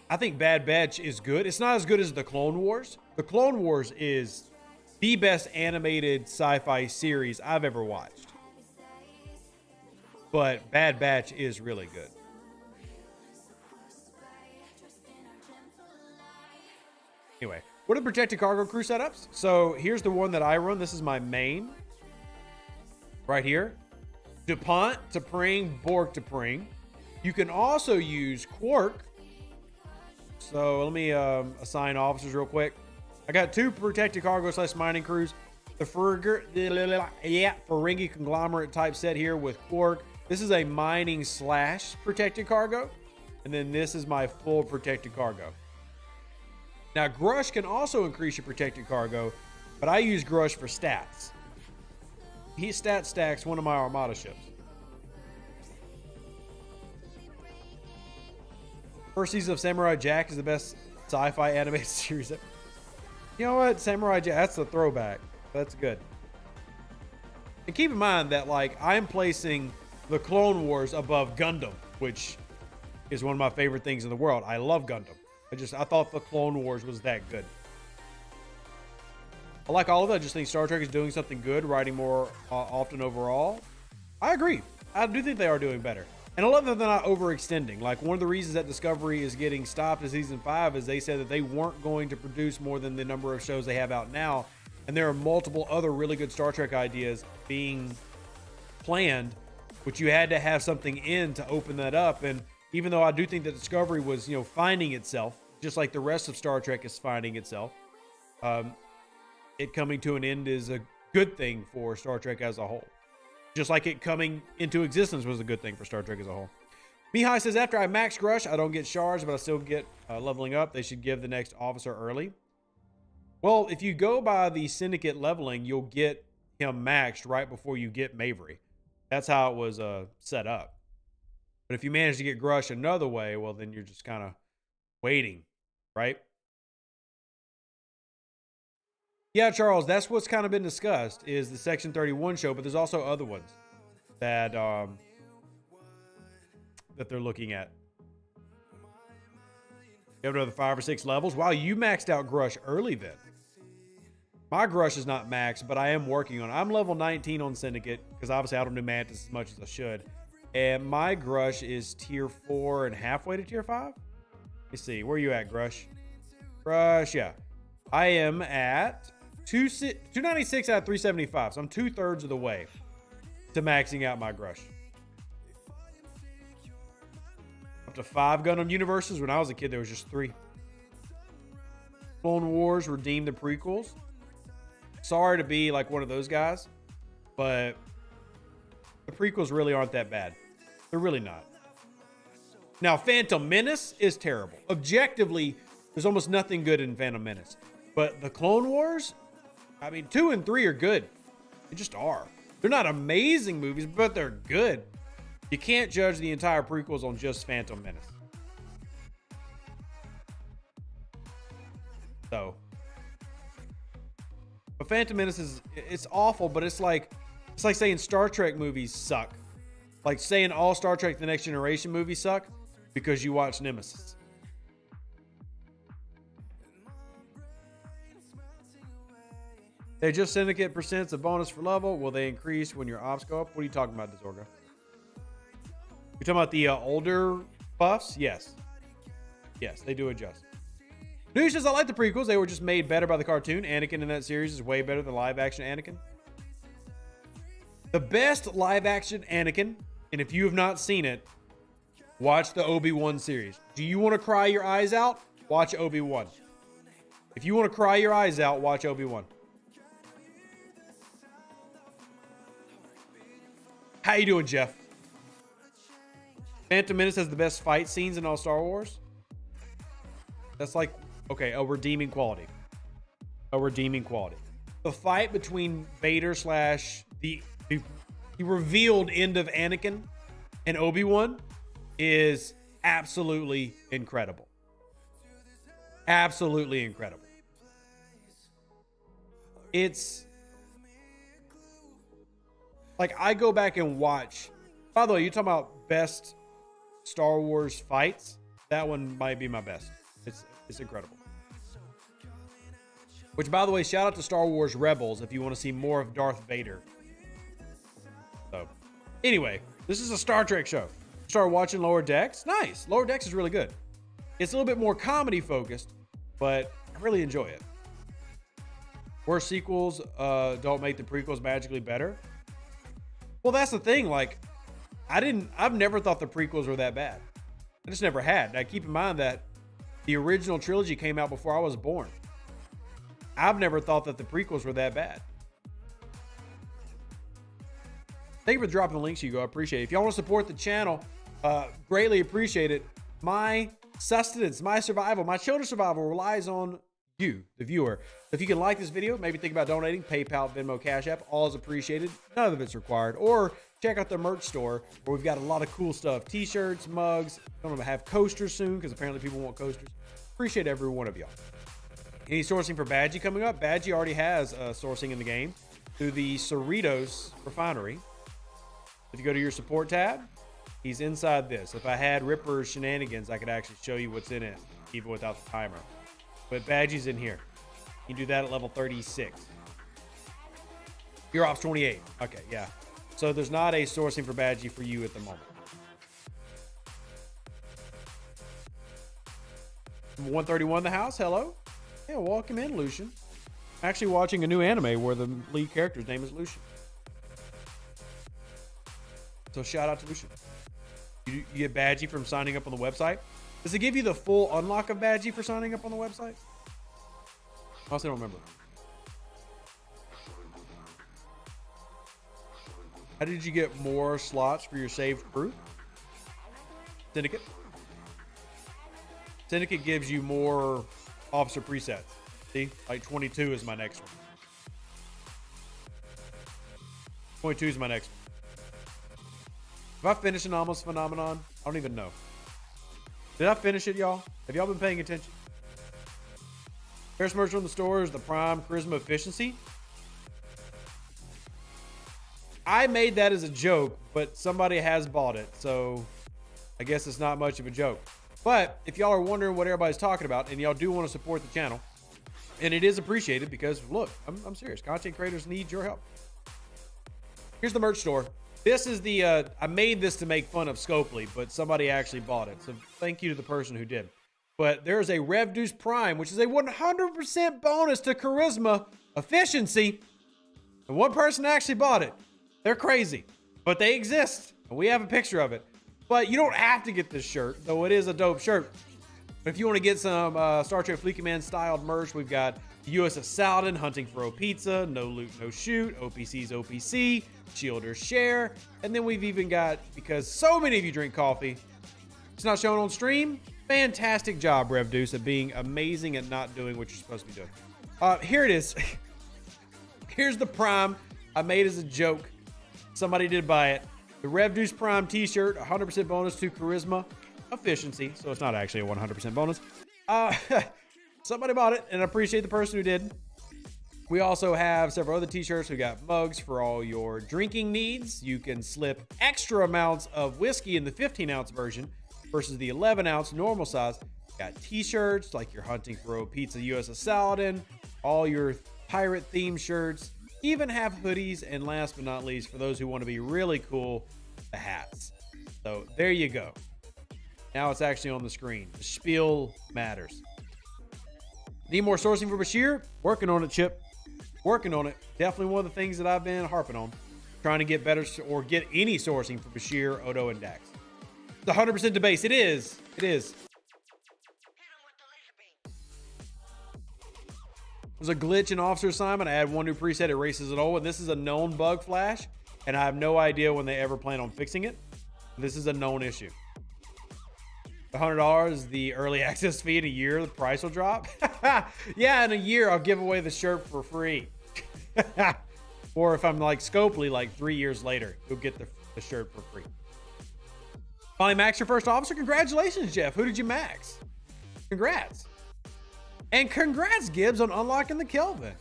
I think Bad Batch is good. It's not as good as the Clone Wars. The Clone Wars is the best animated sci-fi series I've ever watched. But Bad Batch is really good. Anyway, what are the protected cargo crew setups? So here's the one that I run. This is my main. Right here. DuPont, T'Pring, Borg, T'Pring. You can also use Quark. So let me assign officers real quick. I got 2 protected cargo / mining crews. The Ferengi conglomerate type set here with Quark. This is a mining / protected cargo. And then this is my full protected cargo. Now, Grush can also increase your protected cargo, but I use Grush for stats. He stat stacks one of my Armada ships. First season of Samurai Jack is the best sci-fi animated series ever. You know what? Samurai Jack, that's a throwback. That's good. And keep in mind that, like, I'm placing the Clone Wars above Gundam, which is one of my favorite things in the world. I love Gundam. I thought the Clone Wars was that good. I like all of that. I just think Star Trek is doing something good, writing more often overall. I agree. I do think they are doing better. And I love that they're not overextending. Like, one of the reasons that Discovery is getting stopped in season 5 is they said that they weren't going to produce more than the number of shows they have out now. And there are multiple other really good Star Trek ideas being planned, which you had to have something in to open that up. And even though I do think that Discovery was, you know, finding itself, just like the rest of Star Trek is finding itself, it coming to an end is a good thing for Star Trek as a whole. Just like it coming into existence was a good thing for Star Trek as a whole. Mihai says, after I max Grush, I don't get shards, but I still get leveling up. They should give the next officer early. Well, if you go by the syndicate leveling, you'll get him maxed right before you get Mavery. That's how it was set up. But if you manage to get Grush another way, well, then you're just kind of waiting, right? Yeah, Charles, that's what's kind of been discussed is the Section 31 show, but there's also other ones that that they're looking at. You have another 5 or 6 levels. Wow, you maxed out Grush early then. My Grush is not maxed, but I am working on it. I'm level 19 on Syndicate because obviously I don't do Mantis as much as I should. And my Grush is tier 4 and halfway to tier 5. Let me see. Where are you at, Grush? Grush, yeah. I am at 296 out of 375. So I'm 2/3 of the way to maxing out my Grush. Up to 5 Gundam universes. When I was a kid, there was just 3. Clone Wars redeemed the prequels. Sorry to be like one of those guys, but the prequels really aren't that bad. They're really not. Now, Phantom Menace is terrible. Objectively, there's almost nothing good in Phantom Menace. But the Clone Wars, I mean, 2 and 3 are good. They just are. They're not amazing movies, but they're good. You can't judge the entire prequels on just Phantom Menace. So, but Phantom Menace it's awful, but it's like saying Star Trek movies suck. Like saying all Star Trek The Next Generation movies suck because you watch Nemesis. They just Syndicate percents a bonus for level. Will they increase when your ops go up? What are you talking about, Dezorga? You're talking about the older buffs? Yes. Yes, they do adjust. Deuce says, I like the prequels. They were just made better by the cartoon. Anakin in that series is way better than live action Anakin. The best live action Anakin, and if you have not seen it, watch the Obi-Wan series. Do you want to cry your eyes out? Watch Obi-Wan. If you want to cry your eyes out, watch Obi-Wan. How you doing, Jeff? Phantom Menace has the best fight scenes in all Star Wars. That's like, okay, a redeeming quality. A redeeming quality. The fight between Vader / the revealed end of Anakin and Obi-Wan is absolutely incredible. Absolutely incredible. It's like I go back and watch. By the way, you're talking about best Star Wars fights. That one might be my best. It's incredible. Which, by the way, shout out to Star Wars Rebels if you want to see more of Darth Vader. So, anyway, this is a Star Trek show. Start watching Lower Decks. Nice. Lower Decks is really good. It's a little bit more comedy focused, but I really enjoy it. Worse sequels don't make the prequels magically better. Well, that's the thing. Like, I've never thought the prequels were that bad. I just never had. Now, keep in mind that the original trilogy came out before I was born. I've never thought that the prequels were that bad. Thank you for dropping the links, Hugo. I appreciate it. If y'all want to support the channel, greatly appreciate it. My sustenance, my survival, my children's survival relies on you, the viewer. If you can like this video, maybe think about donating. PayPal, Venmo, Cash App, all is appreciated. None of it's required. Or check out the merch store where we've got a lot of cool stuff. T-shirts, mugs. I'm gonna have coasters soon because apparently people want coasters. Appreciate every one of y'all. Any sourcing for Badgie coming up? Badgie already has sourcing in the game through the Cerritos refinery. If you go to your support tab, he's inside this. If I had Ripper's shenanigans, I could actually show you what's in it, even without the timer. But Badgie's in here. You can do that at level 36. Your ops 28. Okay, yeah. So there's not a sourcing for Badgie for you at the moment. 131 the house. Hello. Yeah, welcome in, Lucian. I'm actually watching a new anime where the lead character's name is Lucian. So shout out to Lucian. You get Badgie from signing up on the website. Does it give you the full unlock of Badgie for signing up on the website? I also don't remember. How did you get more slots for your saved crew? Syndicate. Syndicate gives you more officer presets. See, like 22 is my next one. 22 is my next one. Have I finished Anomalous Phenomenon? I don't even know. Did I finish it, y'all? Have y'all been paying attention? First merch on the store is the Prime Charisma Efficiency. I made that as a joke, but somebody has bought it, so I guess it's not much of a joke. But if y'all are wondering what everybody's talking about, and y'all do want to support the channel, and it is appreciated because, look, I'm serious. Content creators need your help. Here's the merch store. This is the, I made this to make fun of Scopely, but somebody actually bought it. So thank you to the person who did. But there's a Rev Deuce Prime, which is a 100% bonus to Charisma Efficiency. And one person actually bought it. They're crazy, but they exist. And we have a picture of it. But you don't have to get this shirt, though it is a dope shirt. But if you want to get some Star Trek Fleet Command styled merch, we've got USS Saladin, Hunting for O Pizza, No Loot, No Shoot, OPC's OPC, Shielder's Share. And then we've even got, because so many of you drink coffee, it's not shown on stream. Fantastic job, Rev Deuce, at being amazing at not doing what you're supposed to be doing. Here it is. Here's the Prime. I made as a joke. Somebody did buy it. The Rev Deuce Prime t-shirt, 100% bonus to Charisma Efficiency. So it's not actually a 100% bonus. Somebody bought it, and I appreciate the person who did. We also have several other t-shirts. We got mugs for all your drinking needs. You can slip extra amounts of whiskey in the 15-ounce version versus the 11-ounce normal size. Got t-shirts like your Hunting for O Pizza USS Saladin, all your pirate themed shirts, even have hoodies, and last but not least, for those who want to be really cool, the hats. So there you go. Now it's actually on the screen. The spiel matters. Need more sourcing for Bashir? Working on it, Chip. Working on it. Definitely one of the things that I've been harping on. Trying to get better or get any sourcing for Bashir, Odo, and Dax. The 100% debase. It is. It is. There's a glitch in Officer Assignment. I add one new preset, it erases it all. And this is a known bug flash. And I have no idea when they ever plan on fixing it. This is a known issue. The $100, the early access fee in a year, the price will drop. Yeah, in a year, I'll give away the shirt for free. Or if I'm like Scopely, like 3 years later, you'll get the shirt for free. Finally, max your first officer. Congratulations, Jeff. Who did you max? Congrats. And congrats, Gibbs, on unlocking the Kelvin.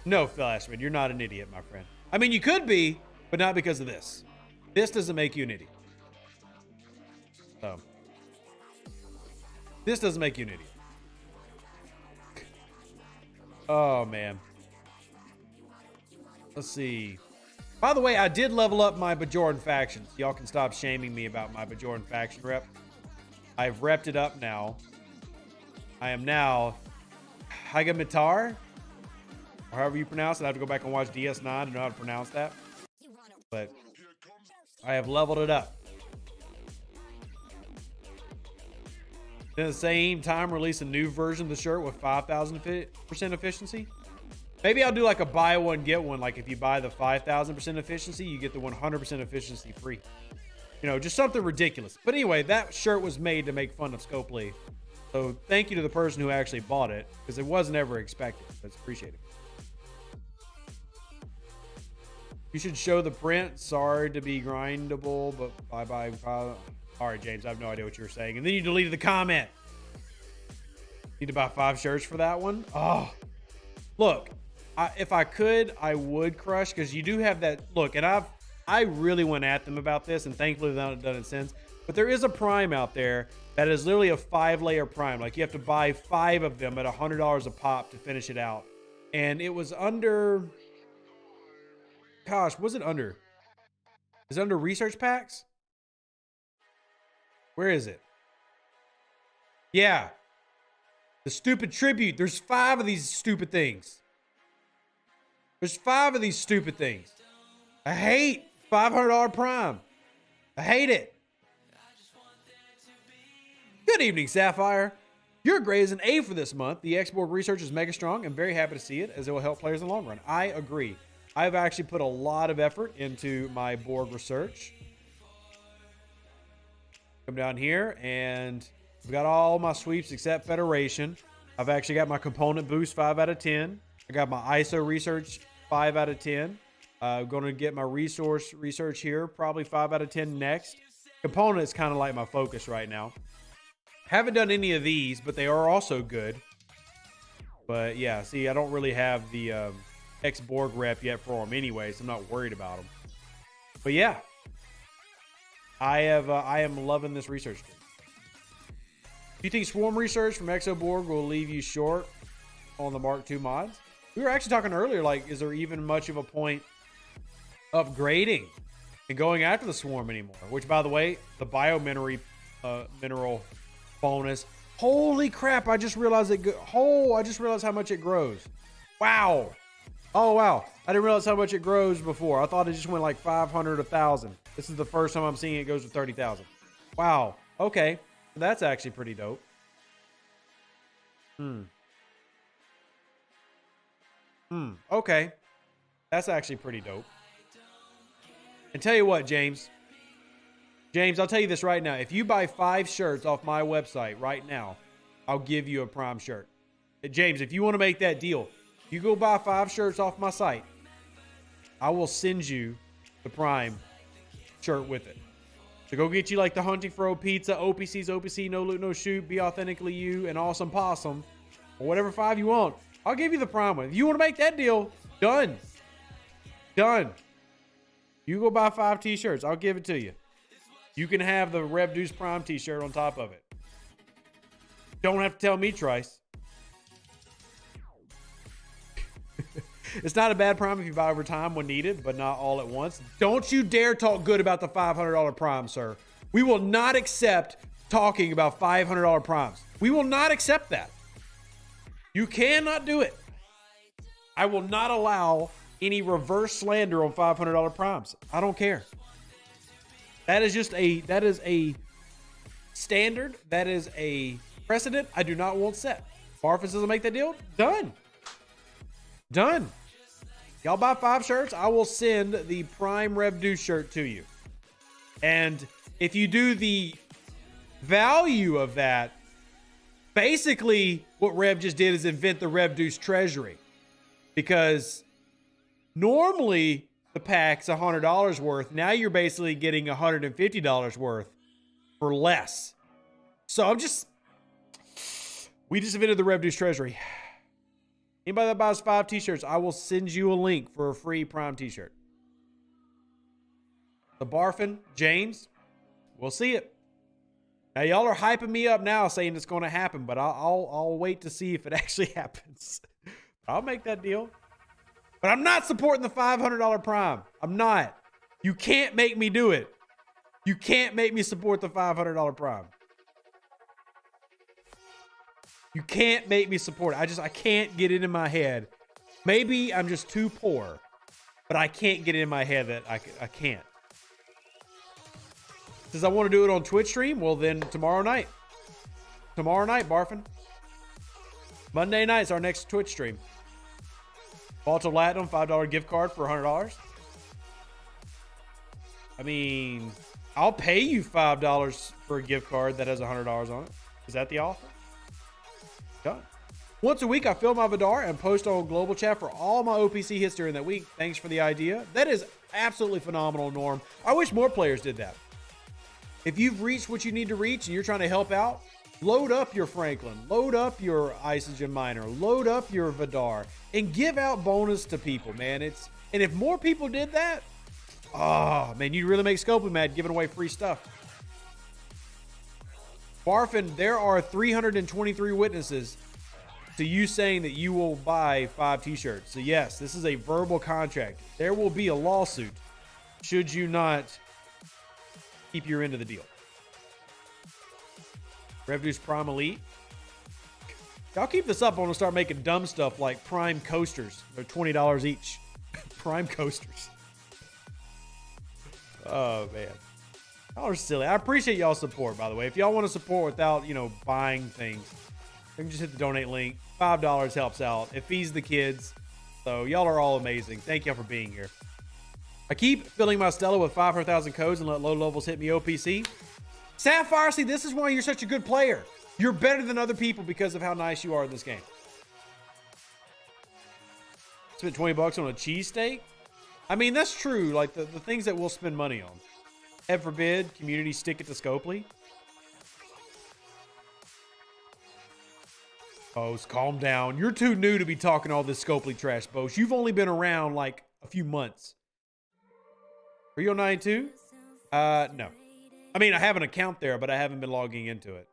No, Flashman, you're not an idiot, my friend. I mean, you could be, but not because of this. This doesn't make you an idiot. So, this doesn't make you an idiot. Oh, man. Let's see. By the way, I did level up my Bajoran factions. Y'all can stop shaming me about my Bajoran faction rep. I've repped it up now. I am now Hagamitar, or however you pronounce it. I have to go back and watch DS9 to know how to pronounce that. But I have leveled it up. Then at the same time, release a new version of the shirt with 5,000% efficiency. Maybe I'll do like a buy one, get one. Like if you buy the 5,000% efficiency, you get the 100% efficiency free. You know, just something ridiculous. But anyway, that shirt was made to make fun of Scopely. So thank you to the person who actually bought it, because it wasn't ever expected. But it's appreciated. You should show the print. Sorry to be grindable, but bye-bye. All right, James, I have no idea what you were saying. And then you deleted the comment. Need to buy 5 shirts for that one? Oh, look, if I could, I would crush, because you do have that. Look, and I really went at them about this, and thankfully they've not done it since. But there is a Prime out there that is literally a 5-layer Prime. Like you have to buy 5 of them at $100 a pop to finish it out. And it was under, gosh, was it under? Is it under research packs? Where is it? Yeah. The stupid tribute. There's 5 of these stupid things. There's 5 of these stupid things. I hate $500 Prime. I hate it. Good evening, Sapphire. Your grade is an A for this month. The export research is mega strong. I'm very happy to see it, as it will help players in the long run. I agree. I've actually put a lot of effort into my Borg research. Come down here, and I've got all my sweeps except Federation. I've actually got my component boost 5 out of 10. I got my ISO research 5 out of 10. I'm going to get my resource research here, probably 5 out of 10 next. Component is kind of like my focus right now. Haven't done any of these, but they are also good. But yeah, see, I don't really have the ex-Borg rep yet for them anyway, so I'm not worried about them. But yeah, I am loving this research stream. Do you think Swarm research from Exoborg will leave you short on the Mark II mods? We were actually talking earlier, like, is there even much of a point upgrading and going after the Swarm anymore? Which, by the way, the biomineral mineral bonus. Holy crap! I just realized I just realized how much it grows. Wow. Oh wow! I didn't realize how much it grows before. I thought it just went like 500, 1,000. This is the first time I'm seeing it goes to 30,000. Wow. Okay, that's actually pretty dope. Okay, that's actually pretty dope. And tell you what, James, I'll tell you this right now. If you buy 5 shirts off my website right now, I'll give you a Prime shirt. James, if you want to make that deal, you go buy 5 shirts off my site, I will send you the Prime shirt with it. So go get you like the Hunting for O Pizza, OPC's OPC, No Loot, No Shoot, Be Authentically You, and Awesome Possum, or whatever 5 you want. I'll give you the Prime one. If you want to make that deal, done. Done. You go buy 5 t-shirts. I'll give it to you. You can have the Rev Deuce Prime t-shirt on top of it. Don't have to tell me twice. It's not a bad Prime if you buy over time when needed, but not all at once. Don't you dare talk good about the $500 Prime, sir. We will not accept talking about $500 Primes. We will not accept that. You cannot do it. I will not allow any reverse slander on $500 Primes. I don't care. That is a standard. That is a precedent I do not want set. Barfus doesn't make that deal. Done. Done. Y'all buy 5 shirts, I will send the Prime Rev Deuce shirt to you. And if you do the value of that, basically what Rev just did is invent the Rev Deuce Treasury. Because normally the pack's $100 worth. Now you're basically getting $150 worth for less. So we just invented the Rev Deuce Treasury. Anybody that buys 5 t-shirts, I will send you a link for a free Prime t-shirt. The Barfin, James, we'll see it. Now y'all are hyping me up now saying it's going to happen, but I'll wait to see if it actually happens. I'll make that deal. But I'm not supporting the $500 Prime. I'm not. You can't make me do it. You can't make me support the $500 Prime. You can't make me support it. I can't get it in my head. Maybe I'm just too poor, but I can't get it in my head that I can't. Says I want to do it on Twitch stream. Well, then tomorrow night. Tomorrow night, Barfin. Monday night's our next Twitch stream. Balto Latinum, $5 gift card for $100. I mean, I'll pay you $5 for a gift card that has $100 on it. Is that the offer? Done. Once a week, I fill my Vidar and post on Global Chat for all my OPC hits during that week. Thanks for the idea. That is absolutely phenomenal, Norm. I wish more players did that. If you've reached what you need to reach and you're trying to help out, load up your Franklin, load up your Isogen Miner, load up your Vidar, and give out bonus to people, man. And if more people did that, oh man, you'd really make Scopely mad giving away free stuff. Barfin, there are 323 witnesses to you saying that you will buy 5 t-shirts. So yes, this is a verbal contract. There will be a lawsuit should you not keep your end of the deal. Revenues Prime Elite. Y'all keep this up. I want to start making dumb stuff like Prime coasters. They're $20 each. Prime coasters. Oh man. Y'all are silly. I appreciate y'all's support, by the way. If y'all want to support without, buying things, you can just hit the donate link. $5 helps out. It feeds the kids. So y'all are all amazing. Thank y'all for being here. I keep filling my Stella with 500,000 codes and let low levels hit me OPC. Sapphire, see, this is why you're such a good player. You're better than other people because of how nice you are in this game. Spent 20 bucks on a cheesesteak? I mean, that's true. Like, the things that we'll spend money on. Heaven forbid, community stick it to Scopely. Bose, calm down. You're too new to be talking all this Scopely trash, Bose. You've only been around, like, a few months. Are you on 92? No. I mean, I have an account there, but I haven't been logging into it.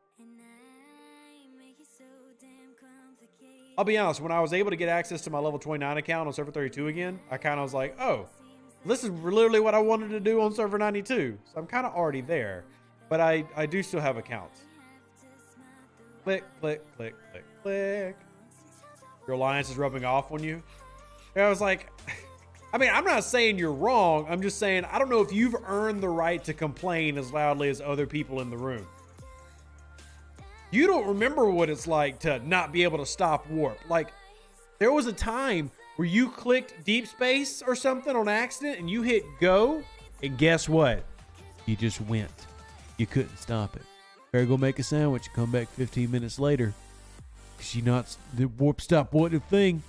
I'll be honest, when I was able to get access to my level 29 account on server 32 again, I kind of was like, oh, this is literally what I wanted to do on server 92. So I'm kind of already there, but I do still have accounts. Click, click, click, click, click. Your alliance is rubbing off on you. And I was like, I mean, I'm not saying you're wrong. I'm just saying, I don't know if you've earned the right to complain as loudly as other people in the room. You don't remember what it's like to not be able to stop warp. Like, there was a time where you clicked deep space or something on accident and you hit go, and guess what? You just went. You couldn't stop it. Better go make a sandwich and come back 15 minutes later. Cause the warp stop wasn't a thing.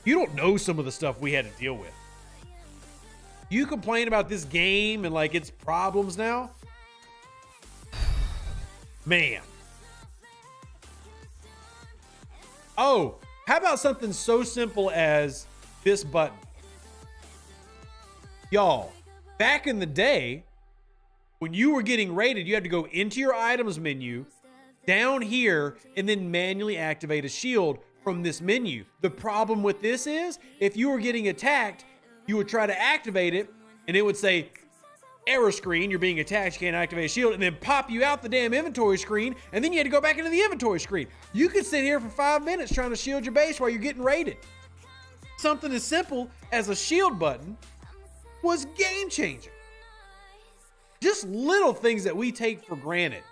You don't know some of the stuff we had to deal with. You complain about this game and like its problems now. Man. Oh, how about something so simple as this button? Y'all, back in the day, when you were getting raided, you had to go into your items menu, down here, and then manually activate a shield from this menu. The problem with this is, if you were getting attacked, you would try to activate it, and it would say, error screen, you're being attacked, you can't activate a shield, and then pop you out the damn inventory screen, and then you had to go back into the inventory screen. You could sit here for 5 minutes trying to shield your base while you're getting raided. Something as simple as a shield button was game changing. Just little things that we take for granted.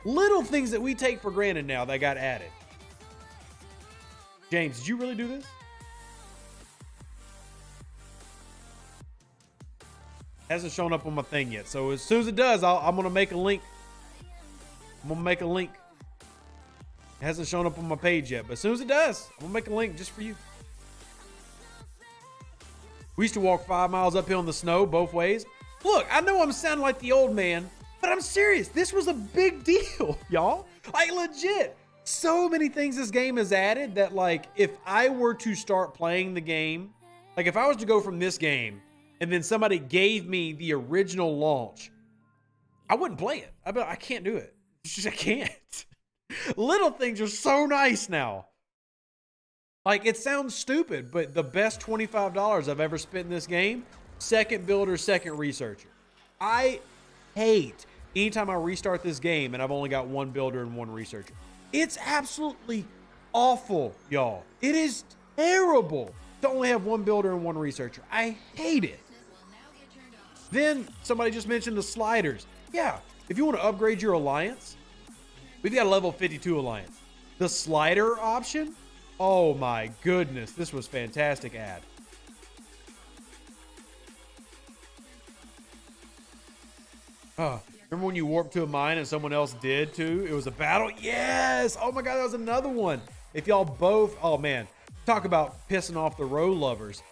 Little things that we take for granted now that got added. James, did you really do this? Hasn't shown up on my thing yet. So as soon as it does, I'm going to make a link. I'm going to make a link. It hasn't shown up on my page yet, but as soon as it does, I'm going to make a link just for you. We used to walk 5 miles uphill in the snow both ways. Look, I know I'm sounding like the old man, but I'm serious. This was a big deal, y'all. Like, legit. So many things this game has added that, like, if I were to start playing the game, like if I was to go from this game and then somebody gave me the original launch, I wouldn't play it. I can't do it. I can't. Little things are so nice now. Like, it sounds stupid, but the best $25 I've ever spent in this game, second builder, second researcher. I hate anytime I restart this game and I've only got one builder and one researcher. It's absolutely awful, y'all. It is terrible to only have one builder and one researcher. I hate it. Then somebody just mentioned the sliders. Yeah, if you want to upgrade your alliance, we've got a level 52 alliance. The slider option, oh my goodness, this was fantastic ad. Oh, remember when you warped to a mine and someone else did too? It was a battle? Yes! Oh my God, that was another one. If y'all both, oh man, talk about pissing off the row lovers.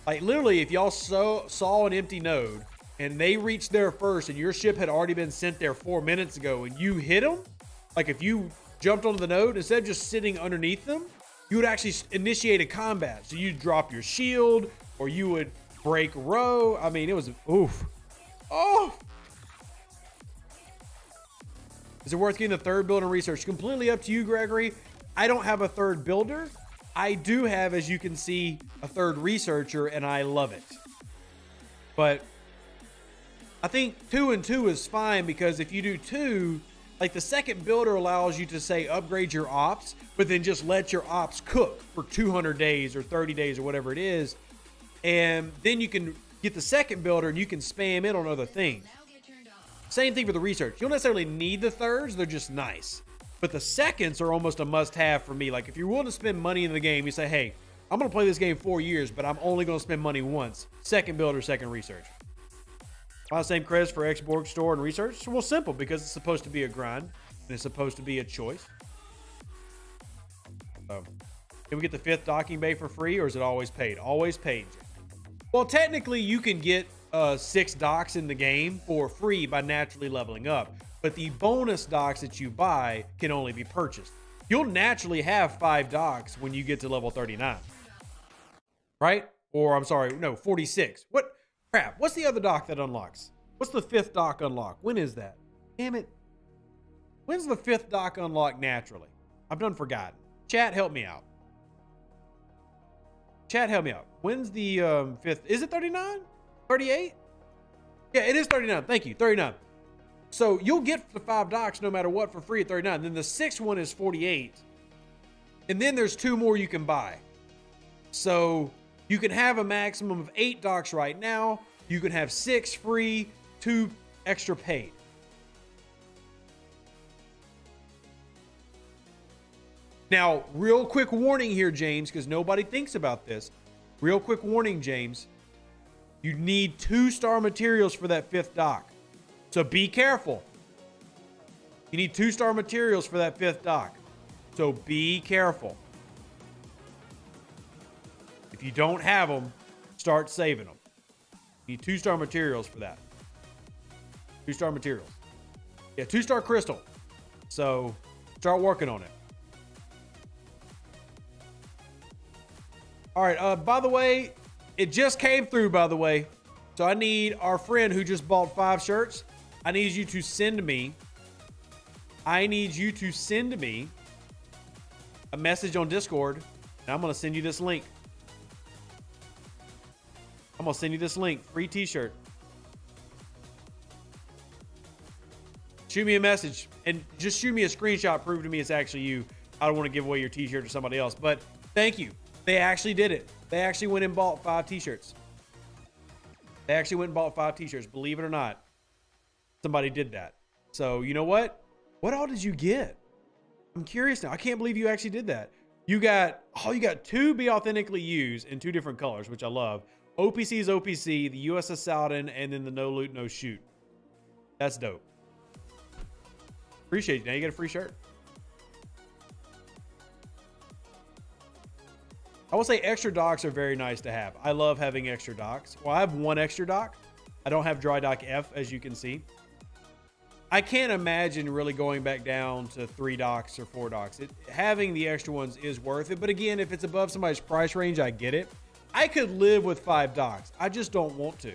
Like literally, if y'all saw an empty node and they reached there first and your ship had already been sent there 4 minutes ago and you hit them, like if you jumped onto the node, instead of just sitting underneath them, you would actually initiate a combat. So you'd drop your shield or you would break row. I mean, it was, oof. Oh! Is it worth getting the third builder research? Completely up to you, Gregory. I don't have a third builder. I do have, as you can see, a third researcher, and I love it. But I think 2 and 2 is fine, because if you do 2, like the second builder allows you to say upgrade your ops, but then just let your ops cook for 200 days or 30 days or whatever it is. And then you can get the second builder and you can spam it on other things. Same thing for the research. You don't necessarily need the thirds, they're just nice. But the seconds are almost a must-have for me. Like if you're willing to spend money in the game, you say, hey, I'm gonna play this game 4 years, but I'm only gonna spend money once. Second builder, second research. Why the same credits for X-Borg store and research? Well, simple, because it's supposed to be a grind and it's supposed to be a choice. So, can we get the 5th docking bay for free, or is it always paid? Always paid. Well, technically, you can get 6 docks in the game for free by naturally leveling up, but the bonus docks that you buy can only be purchased. You'll naturally have 5 docks when you get to level 39, right? Or I'm sorry, no, 46. What crap? What's the other dock that unlocks? What's the 5th dock unlock? When is that? Damn it. When's the 5th dock unlock naturally? I've done forgotten. Chat, help me out. Chat, help me out. When's the 5th? Is it 39? 38? Yeah, it is 39. Thank you. 39. So you'll get the 5 docks no matter what for free at 39. Then the 6th one is 48. And then there's 2 more you can buy. So you can have a maximum of 8 docks right now. You can have 6 free, 2 extra paid. Now, real quick warning here, James, because nobody thinks about this. Real quick warning, James. You need 2-star materials for that 5th dock. So be careful. You need 2-star materials for that 5th dock. So be careful. If you don't have them, start saving them. You need 2-star materials for that. 2-star materials. Yeah, 2-star crystal. So start working on it. All right, by the way, it just came through, by the way. So I need our friend who just bought 5 shirts. I need you to send me a message on Discord, and I'm going to send you this link. Free t-shirt. Shoot me a message, and just shoot me a screenshot. Prove to me it's actually you. I don't want to give away your t-shirt to somebody else, but thank you. They actually did it. They actually went and bought 5 t-shirts. Believe it or not. Somebody did that. So, you know what? What all did you get? I'm curious now. I can't believe you actually did that. You got 2 Be Authentically Used in 2 different colors, which I love. OPC is OPC, the USS Saladin, and then the No Loot, No Shoot. That's dope. Appreciate you. Now you get a free shirt. I will say extra docks are very nice to have. I love having extra docks. Well, I have 1 extra dock. I don't have dry dock F, as you can see. I can't imagine really going back down to 3 docks or 4 docks. Having the extra ones is worth it. But again, if it's above somebody's price range, I get it. I could live with 5 docks. I just don't want to.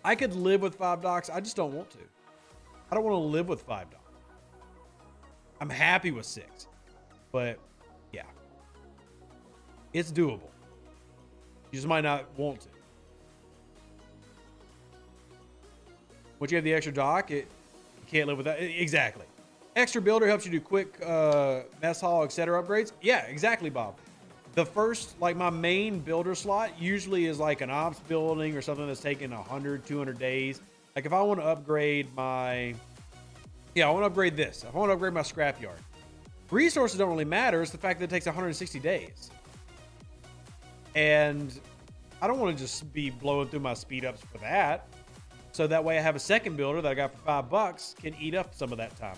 I could live with 5 docks. I just don't want to. I don't want to live with 5 docks. I'm happy with 6. But yeah. It's doable. You just might not want to. Once you have the extra dock, you can't live without it. Exactly. Extra builder helps you do quick mess hall, etc. upgrades. Yeah, exactly, Bob. The first, like my main builder slot usually is like an ops building or something that's taking 100, 200 days. Like if I want to upgrade I want to upgrade this. If I want to upgrade my scrapyard. Resources don't really matter. It's the fact that it takes 160 days. And I don't want to just be blowing through my speed ups for that. So that way I have a second builder that I got for $5 can eat up some of that time.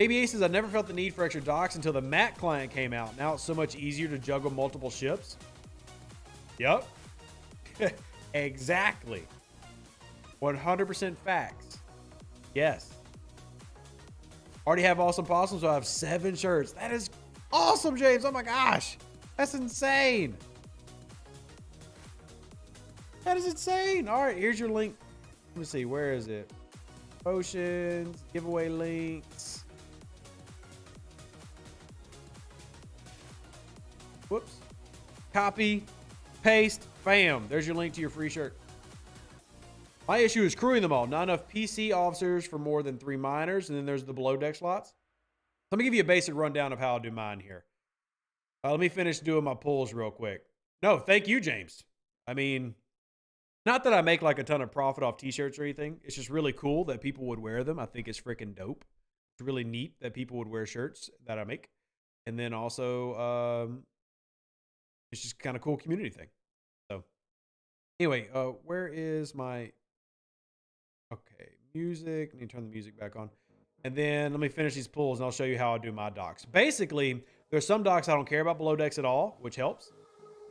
ABA says, I never felt the need for extra docks until the Mac client came out. Now it's so much easier to juggle multiple ships. Yep. Exactly. 100% facts. Yes. Already have Awesome Possum, so I have 7 shirts. That is awesome, James. Oh my gosh. That's insane. That is insane. All right, here's your link. Let me see. Where is it? Potions, giveaway links. Whoops. Copy, paste, bam. There's your link to your free shirt. My issue is crewing them all. Not enough PC officers for more than 3 miners. And then there's the below deck slots. Let me give you a basic rundown of how I'll do mine here. Let me finish doing my pulls real quick. No, thank you, James. I mean, not that I make like a ton of profit off t-shirts or anything. It's just really cool that people would wear them. I think it's freaking dope. It's really neat that people would wear shirts that I make. And then also, it's just kind of cool community thing. So Anyway, where is my... Okay, music. I need to turn the music back on. And then let me finish these pulls and I'll show you how I do my docks. Basically, there's some docks I don't care about below decks at all, which helps.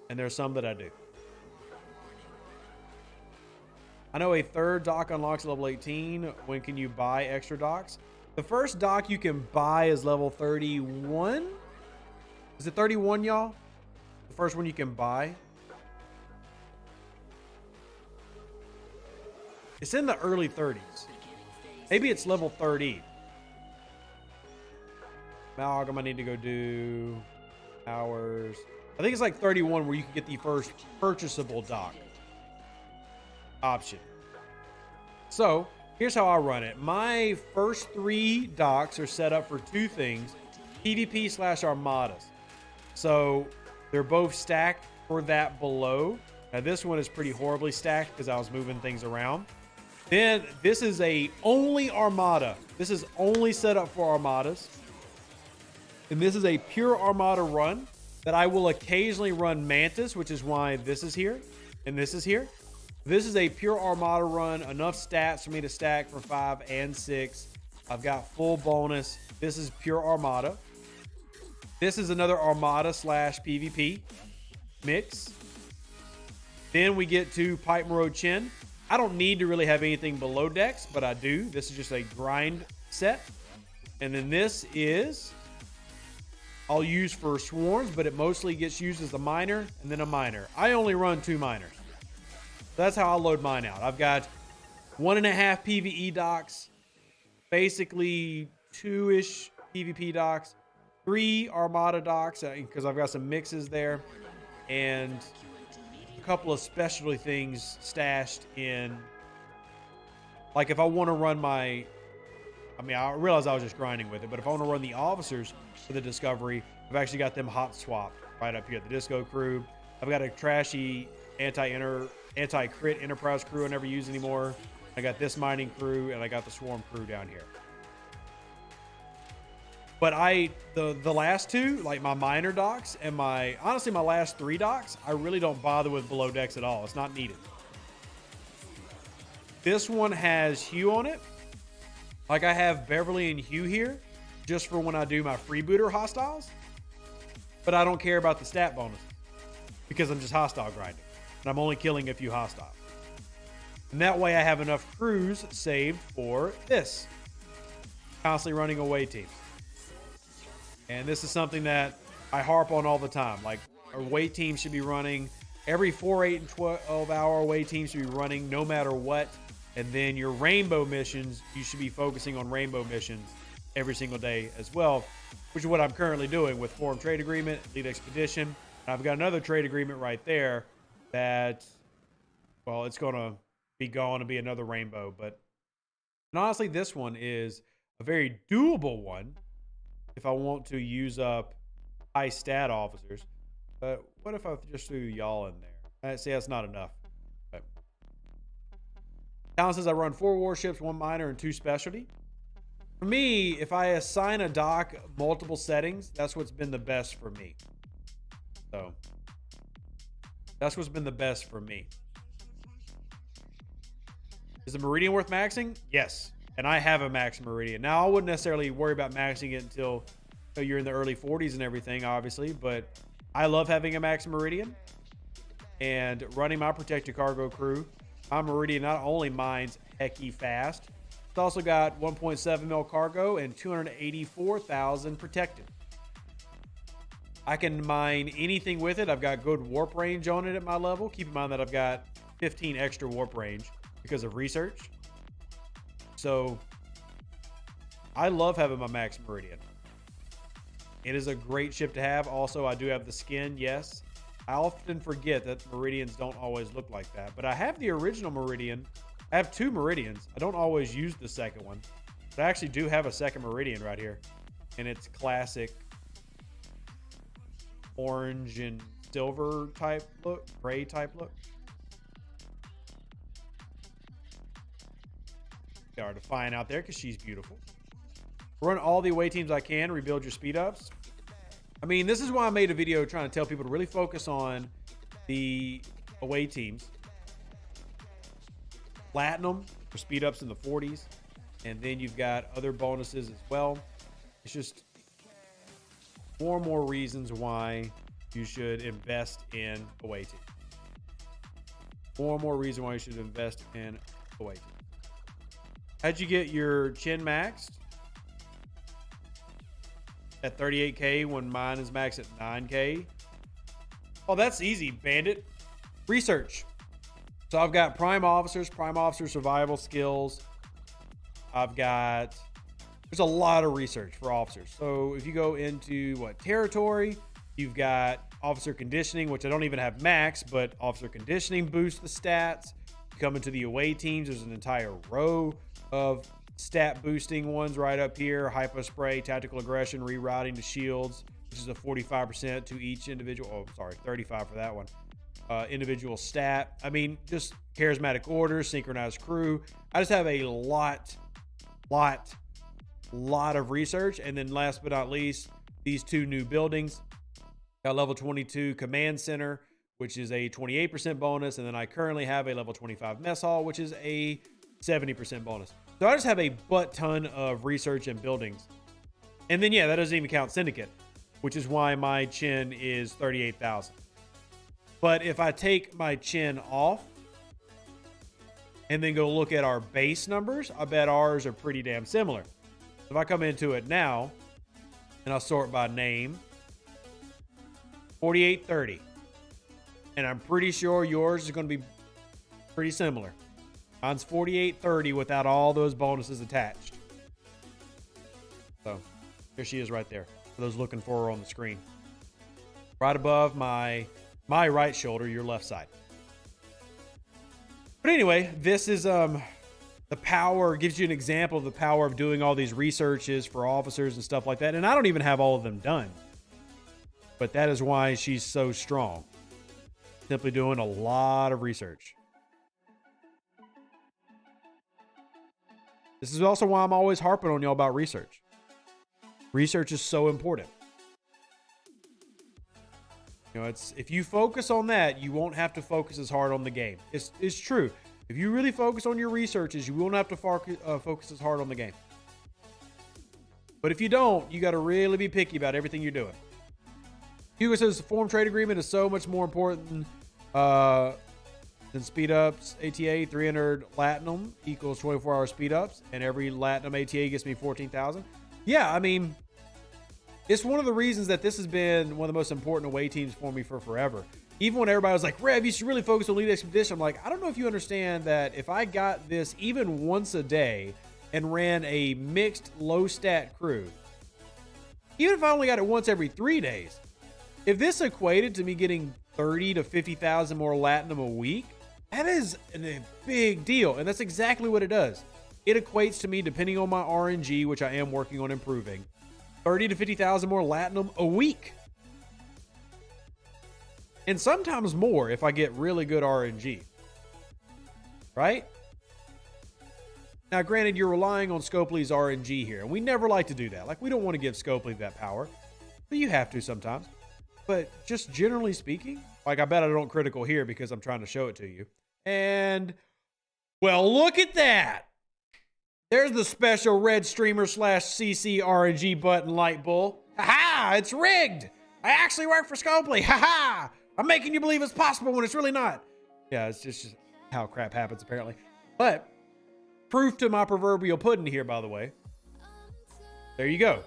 And there's some that I do. I know a third dock unlocks level 18. When can you buy extra docks? The first dock you can buy is level 31. Is it 31, y'all? The first one you can buy. It's in the early 30s. Maybe it's level 30. Amalgam, I need to go do hours. I think it's like 31 where you can get the first purchasable dock option. So here's how I run it. My first 3 docks are set up for 2 things: PvP / armadas. So they're both stacked for that below. Now this one is pretty horribly stacked because I was moving things around. Then this is a only armada. This is only set up for armadas. And this is a pure armada run that I will occasionally run mantis, which is why this is here and this is here. This is a pure armada run, enough stats for me to stack for 5 and 6. I've got full bonus. This is pure armada. This is another armada / PvP mix. Then we get to Pipe Road Chin. I don't need to really have anything below decks, but I do. This is just a grind set. And then this is, I'll use for swarms, but it mostly gets used as a minor and then a minor. I only run 2 minors. That's how I load mine out. I've got 1.5 PvE docks, basically 2-ish PvP docks, 3 armada docks, because I've got some mixes there, and a couple of specialty things stashed in. Like if I want to run my, I realized I was just grinding with it, but if I want to run the officers for the Discovery, I've actually got them hot swapped right up here at the Disco crew. I've got a trashy anti-crit Enterprise crew I never use anymore. I got this mining crew, and I got the swarm crew down here. But the last 2, like my minor docks and honestly my last 3 docks, I really don't bother with below decks at all. It's not needed. This one has Hugh on it. Like I have Beverly and Hugh here just for when I do my freebooter hostiles. But I don't care about the stat bonus because I'm just hostile grinding. And I'm only killing a few hostiles. And that way I have enough crews saved for this. Constantly running away teams. And this is something that I harp on all the time. Like, our away team should be running every 4, 8, and 12 hour away team should be running no matter what. And then your rainbow missions, you should be focusing on rainbow missions every single day as well, which is what I'm currently doing with Forum Trade Agreement, Lead Expedition. And I've got another trade agreement right there that, well, it's going to be gone to be another rainbow. But and honestly, this one is a very doable one if I want to use up high stat officers. But what if I just threw y'all in there? See, that's not enough. But Talon says I run 4 warships, 1 minor, and 2 specialty. For me, if I assign a dock multiple settings, that's what's been the best for me. So that's what's been the best for me. Is the Meridian worth maxing? Yes. And I have a max Meridian. Now, I wouldn't necessarily worry about maxing it until you're in the early 40s and everything, obviously. But I love having a max Meridian. And running my protected cargo crew, my Meridian not only mines hecky fast, it's also got 1.7 mil cargo and 284,000 protected. I can mine anything with it. I've got good warp range on it at my level. Keep in mind that I've got 15 extra warp range because of research. So I love having my max Meridian. It is a great ship to have. Also, I do have the skin, yes. I often forget that Meridians don't always look like that. But I have the original Meridian. I have 2 Meridians. I don't always use the second one. But I actually do have a second Meridian right here. And it's classic orange and silver type look, gray type look. Got our Defiant out there because she's beautiful. Run all the away teams I can, rebuild your speed ups. I mean, this is why I made a video trying to tell people to really focus on the away teams platinum for speed ups in the 40s. And then you've got other bonuses as well. It's just more and more reasons why you should invest in away team. More and more reason why you should invest in away team. How'd you get your chin maxed? At 38K when mine is maxed at 9K. Oh, that's easy, Bandit. Research. So I've got prime officer survival skills. There's a lot of research for officers. So if you go into territory, you've got officer conditioning, which I don't even have max, but officer conditioning boosts the stats. You come into the away teams, there's an entire row of stat boosting ones right up here. Hypo spray, tactical aggression, rerouting to shields, which is a 45% to each individual. Oh, sorry, 35 for that one. Individual stat. I mean, just charismatic orders, synchronized crew. I just have a lot of research. And then last but not least, these two new buildings. Got level 22 command center, which is a 28% bonus. And then I currently have a level 25 mess hall, which is a 70% bonus. So I just have a butt ton of research and buildings. And then, yeah, that doesn't even count syndicate, which is why my chin is 38,000. But if I take my chin off and then go look at our base numbers, I bet ours are pretty damn similar. If I come into it now and I'll sort by name, 4830. And I'm pretty sure yours is going to be pretty similar. Mine's 4830 without all those bonuses attached. So here she is right there for those looking for her on the screen. Right above my right shoulder, your left side. But anyway, this is the power, gives you an example of the power of doing all these researches for officers and stuff like that. And I don't even have all of them done. But that is why she's so strong. Simply doing a lot of research. This is also why I'm always harping on y'all about research. Research is so important. You know, if you focus on that, you won't have to focus as hard on the game. It's true. If you really focus on your researches, you won't have to focus as hard on the game. But if you don't, you got to really be picky about everything you're doing. Hugo says the form trade agreement is so much more important than speed ups. ATA 300 Latinum equals 24-hour speed ups, and every Latinum ATA gets me 14,000. Yeah, I mean, it's one of the reasons that this has been one of the most important away teams for me for forever. Even when everybody was like, Rev, you should really focus on Elite Expedition. I'm like, I don't know if you understand that if I got this even once a day and ran a mixed low stat crew, even if I only got it once every 3 days, if this equated to me getting 30 to 50,000 more Latinum a week, that is a big deal. And that's exactly what it does. It equates to me, depending on my RNG, which I am working on improving, 30 to 50,000 more Latinum a week. And sometimes more if I get really good RNG. Right? Now, granted, you're relying on Scopely's RNG here. And we never like to do that. Like, we don't want to give Scopely that power. But you have to sometimes. But just generally speaking, like, I bet I don't critical here because I'm trying to show it to you. And, well, look at that. There's the special red streamer / CC RNG button, Light Bull. Ha-ha, it's rigged. I actually work for Scopely. Ha-ha. I'm making you believe it's possible when it's really not. Yeah, it's just how crap happens, apparently. But proof to my proverbial pudding here, by the way. There you go.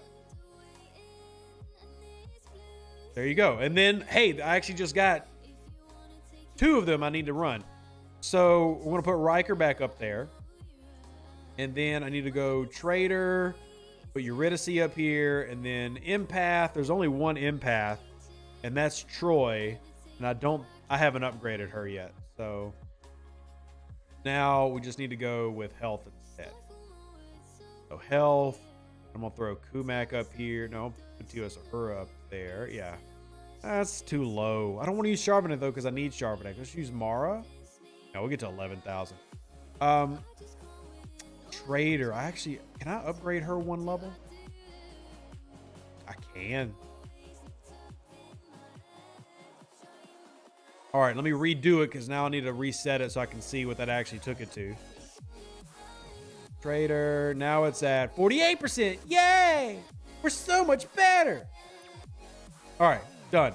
There you go. And then, hey, I actually just got 2 of them I need to run. So we're going to put Riker back up there. And then I need to go Trader, put Eurydice up here, and then Empath. There's only one Empath, and that's Troy. And I haven't upgraded her yet. So now we just need to go with Health instead. So Health. I'm going to throw Kumak up here. No, put TOS her up there. Yeah. That's too low. I don't want to use Charbonnet, though, because I need Charbonnet. Let's use Mara. No, we'll get to 11,000. Trader. Can I upgrade her 1 level? I can. All right, let me redo it because now I need to reset it so I can see what that actually took it to. Trader, now it's at 48%. Yay! We're so much better. All right, done.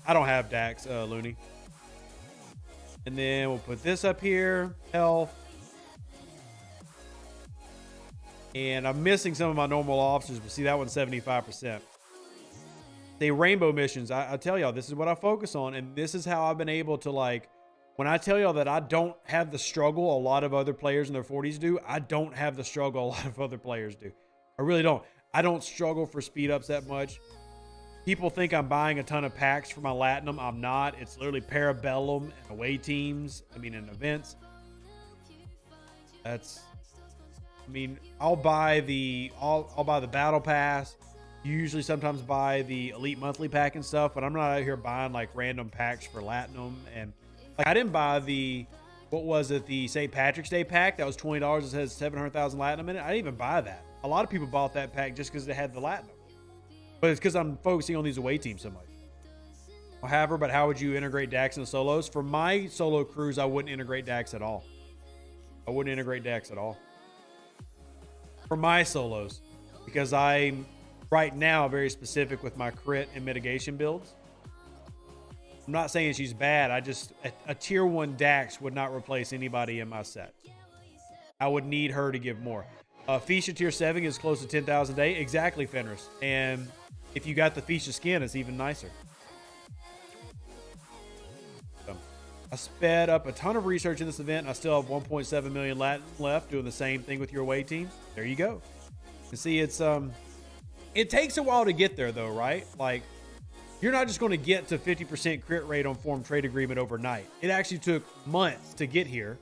I don't have Dax, Looney. And then we'll put this up here, health. And I'm missing some of my normal officers, but see that one's 75%. The rainbow missions, I tell y'all, this is what I focus on. And this is how I've been able to, like, when I tell y'all that I don't have the struggle a lot of other players in their 40s do, I don't have the struggle a lot of other players do. I really don't. I don't struggle for speed ups that much. People think I'm buying a ton of packs for my Latinum. I'm not. It's literally Parabellum and away teams. I mean, in events. I'll buy the battle pass. Usually sometimes buy the elite monthly pack and stuff, but I'm not out here buying like random packs for Latinum. And like, I didn't buy the St. Patrick's Day pack that was $20. It says 700,000 Latinum in it. I didn't even buy that. A lot of people bought that pack just because it had the Latinum. But it's because I'm focusing on these away teams so much. However, but how would you integrate Dax into solos? For my solo crews, I wouldn't integrate Dax at all. I wouldn't integrate Dax at all. For my solos, because I'm right now very specific with my crit and mitigation builds. I'm not saying she's bad. I just, a tier 1 Dax would not replace anybody in my set. I would need her to give more. Fisha tier 7 is close to 10,000 a day. Exactly, Fenris. And if you got the Fisha skin, it's even nicer. So, I sped up a ton of research in this event. And I still have 1.7 million Latin left, doing the same thing with your away teams. There you go. You see, it's it takes a while to get there, though, right? Like, you're not just going to get to 50% crit rate on Form Trade Agreement overnight. It actually took months to get here.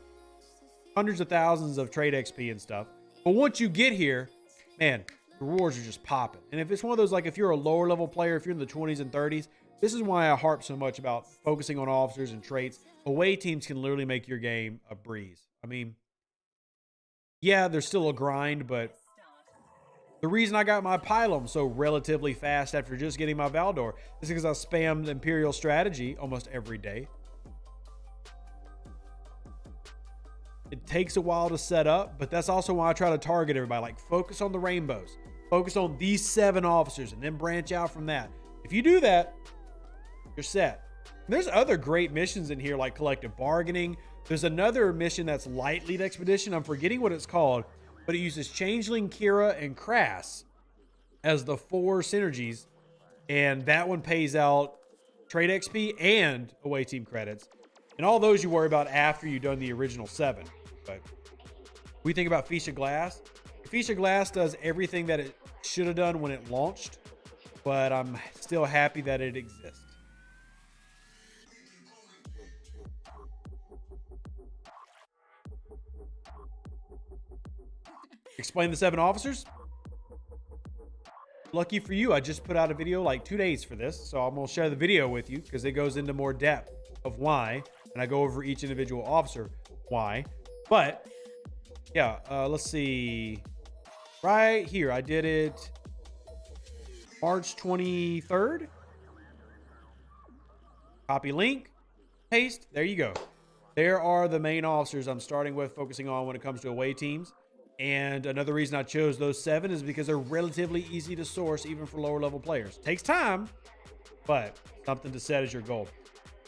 Hundreds of thousands of trade XP and stuff. But once you get here, man, the rewards are just popping. And if it's one of those, like if you're a lower level player, if you're in the 20s and 30s, this is why I harp so much about focusing on officers and traits. Away teams can literally make your game a breeze. I mean, yeah, there's still a grind, but the reason I got my Pylum so relatively fast after just getting my Valdor is because I spammed Imperial strategy almost every day. It takes a while to set up, but that's also why I try to target everybody. Like, focus on the rainbows. Focus on these 7 officers and then branch out from that. If you do that, you're set. There's other great missions in here like collective bargaining. There's another mission that's light lead expedition. I'm forgetting what it's called, but it uses Changeling, Kira, and Crass as the 4 synergies. And that one pays out trade XP and away team credits. And all those you worry about after you've done the original 7. But we think about Fisha Glass. Fisha Glass does everything that it should have done when it launched, but I'm still happy that it exists. Explain the 7 officers. Lucky for you, I just put out a video like 2 days for this, so I'm going to share the video with you because it goes into more depth of why, and I go over each individual officer why. But yeah, let's see. Right here, I did it March 23rd. Copy link, paste. There you go. There are the main officers I'm starting with, focusing on when it comes to away teams. And another reason I chose those 7 is because they're relatively easy to source, even for lower level players. Takes time, but something to set as your goal.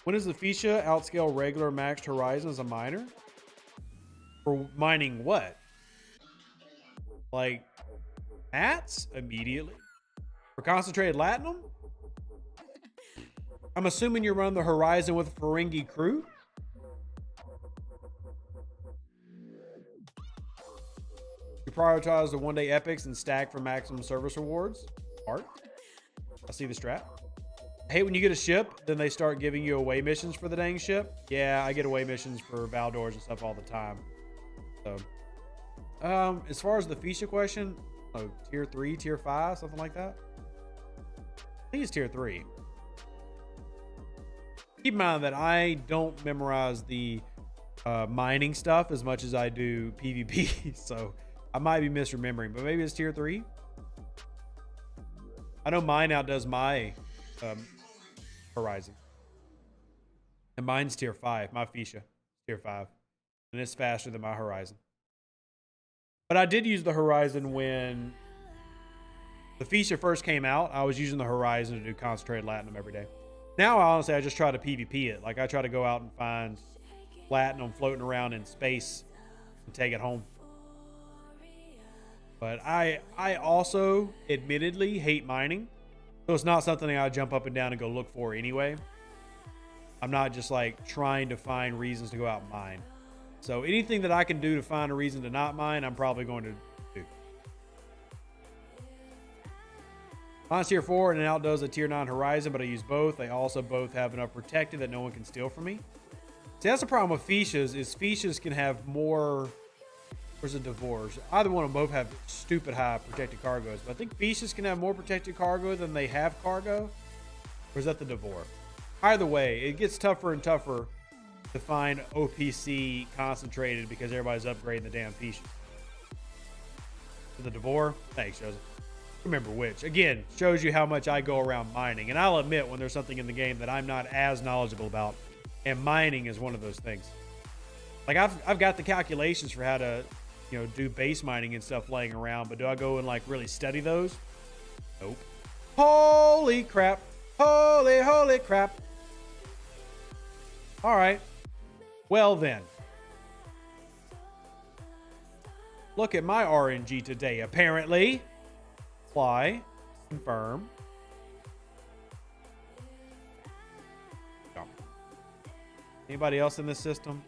When does the Fisha outscale regular maxed Horizon as a miner? For mining what? Like mats? Immediately. For concentrated Latinum? I'm assuming you run the Horizon with a Ferengi crew. You prioritize the 1-day epics and stack for maximum service rewards. Smart. I see the strat. I hate when you get a ship, then they start giving you away missions for the dang ship. Yeah, I get away missions for Valdors and stuff all the time. So, as far as the Fisha question, tier 3, tier 5, something like that. I think it's tier 3. Keep in mind that I don't memorize the mining stuff as much as I do PvP, so I might be misremembering, but maybe it's tier 3. I know mine outdoes my Horizon. And mine's tier 5. My Fuchsia, tier 5. And it's faster than my Horizon. But I did use the Horizon when the Fuchsia first came out. I was using the Horizon to do concentrated Latinum every day. Now, honestly, I just try to PvP it. Like, I try to go out and find Platinum floating around in space and take it home. But I also, admittedly, hate mining. So it's not something I jump up and down and go look for anyway. I'm not just, like, trying to find reasons to go out and mine. So anything that I can do to find a reason to not mine, I'm probably going to do. Mine's tier 4 and it outdoes a tier 9 Horizon, but I use both. They also both have enough protected that no one can steal from me. See, that's the problem with Fuchsias, is Fuchsias can have more... Where's the Devores? Either one of them both have stupid high protected cargoes, but I think Fuchsias can have more protected cargo than they have cargo. Or is that the Devore? Either way, it gets tougher and tougher to find OPC concentrated because everybody's upgrading the damn Fuchsia. The Devore? Thanks, Joseph. Remember which. Again, shows you how much I go around mining. And I'll admit when there's something in the game that I'm not as knowledgeable about. And mining is one of those things. Like, I've got the calculations for how to, you know, do base mining and stuff laying around. But do I go and, like, really study those? Nope. Holy crap. Holy crap. All right. Well, then. Look at my RNG today, apparently. Apply. Confirm. No. Anybody else in this system?